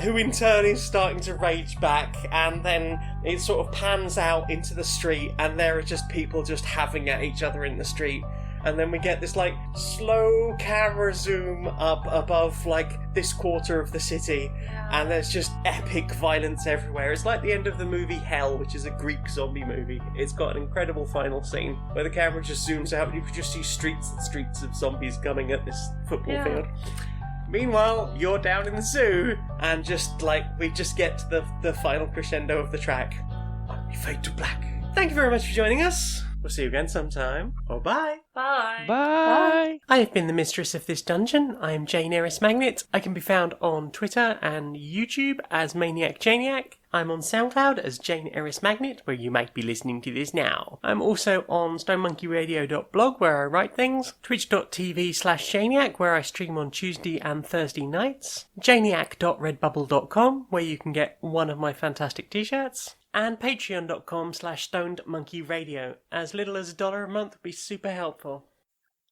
Who in turn is starting to rage back, and then it sort of pans out into the street, and there are just people just having at each other in the street. And then we get this slow camera zoom up above this quarter of the city, and there's just epic violence everywhere. It's like the end of the movie Hell, which is a Greek zombie movie. It's got an incredible final scene where the camera just zooms out and you can just see streets and streets of zombies coming at this football field. Meanwhile, you're down in the zoo, and we just get to the final crescendo of the track. And we fade to black. Thank you very much for joining us. We'll see you again sometime. Oh, bye. Bye. Bye. I have been the mistress of this dungeon. I am Jane Aerith Magnet. I can be found on Twitter and YouTube as Maniac Janiac. I'm on SoundCloud as Jane Aerith Magnet, where you might be listening to this now. I'm also on stonemonkeyradio.blog, where I write things, twitch.tv/Janiac, where I stream on Tuesday and Thursday nights, janiac.redbubble.com, where you can get one of my fantastic t-shirts, and patreon.com/stonedmonkeyradio. As little as $1 a month would be super helpful.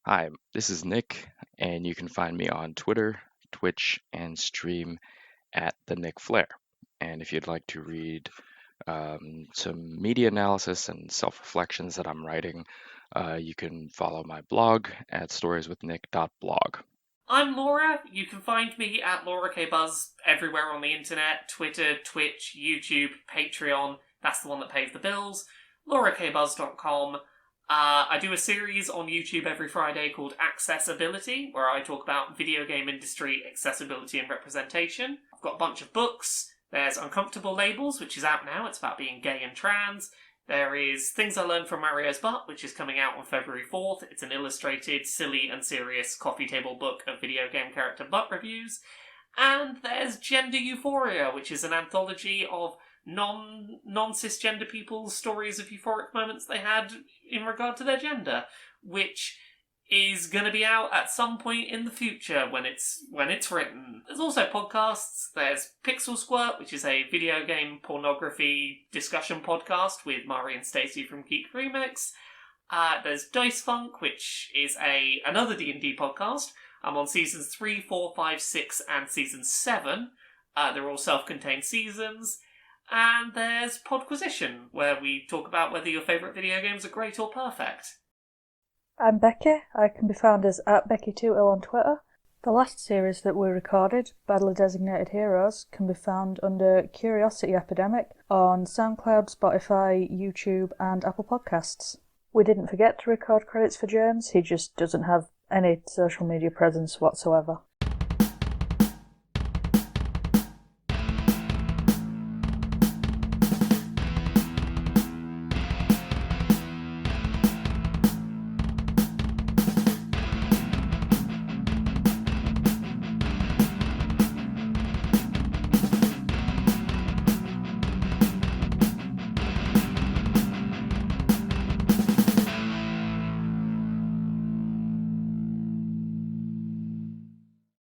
Hi, this is Nick, and you can find me on Twitter, Twitch, and stream at the Nick Flair. And if you'd like to read some media analysis and self-reflections that I'm writing, you can follow my blog at storieswithnick.blog. I'm Laura. You can find me at Laura K. Buzz everywhere on the internet. Twitter, Twitch, YouTube, Patreon. That's the one that pays the bills. LauraKBuzz.com. I do a series on YouTube every Friday called Accessibility, where I talk about video game industry accessibility and representation. I've got a bunch of books. There's Uncomfortable Labels, which is out now. It's about being gay and trans. There is Things I Learned from Mario's Butt, which is coming out on February 4th. It's an illustrated, silly and serious coffee table book of video game character butt reviews. And there's Gender Euphoria, which is an anthology of non-cisgender people's stories of euphoric moments they had in regard to their gender, which is going to be out at some point in the future when it's written. There's also podcasts. There's Pixel Squirt, which is a video game pornography discussion podcast with Mari and Stacey from Geek Remix. There's Dice Funk, which is another D&D podcast. I'm on seasons 3, 4, 5, 6, and season 7. They're all self-contained seasons. And there's Podquisition, where we talk about whether your favourite video games are great or perfect. I'm Becky. I can be found as @Becky2ill on Twitter. The last series that we recorded, Badly Designated Heroes, can be found under Curiosity Epidemic on SoundCloud, Spotify, YouTube, and Apple Podcasts. We didn't forget to record credits for James, he just doesn't have any social media presence whatsoever.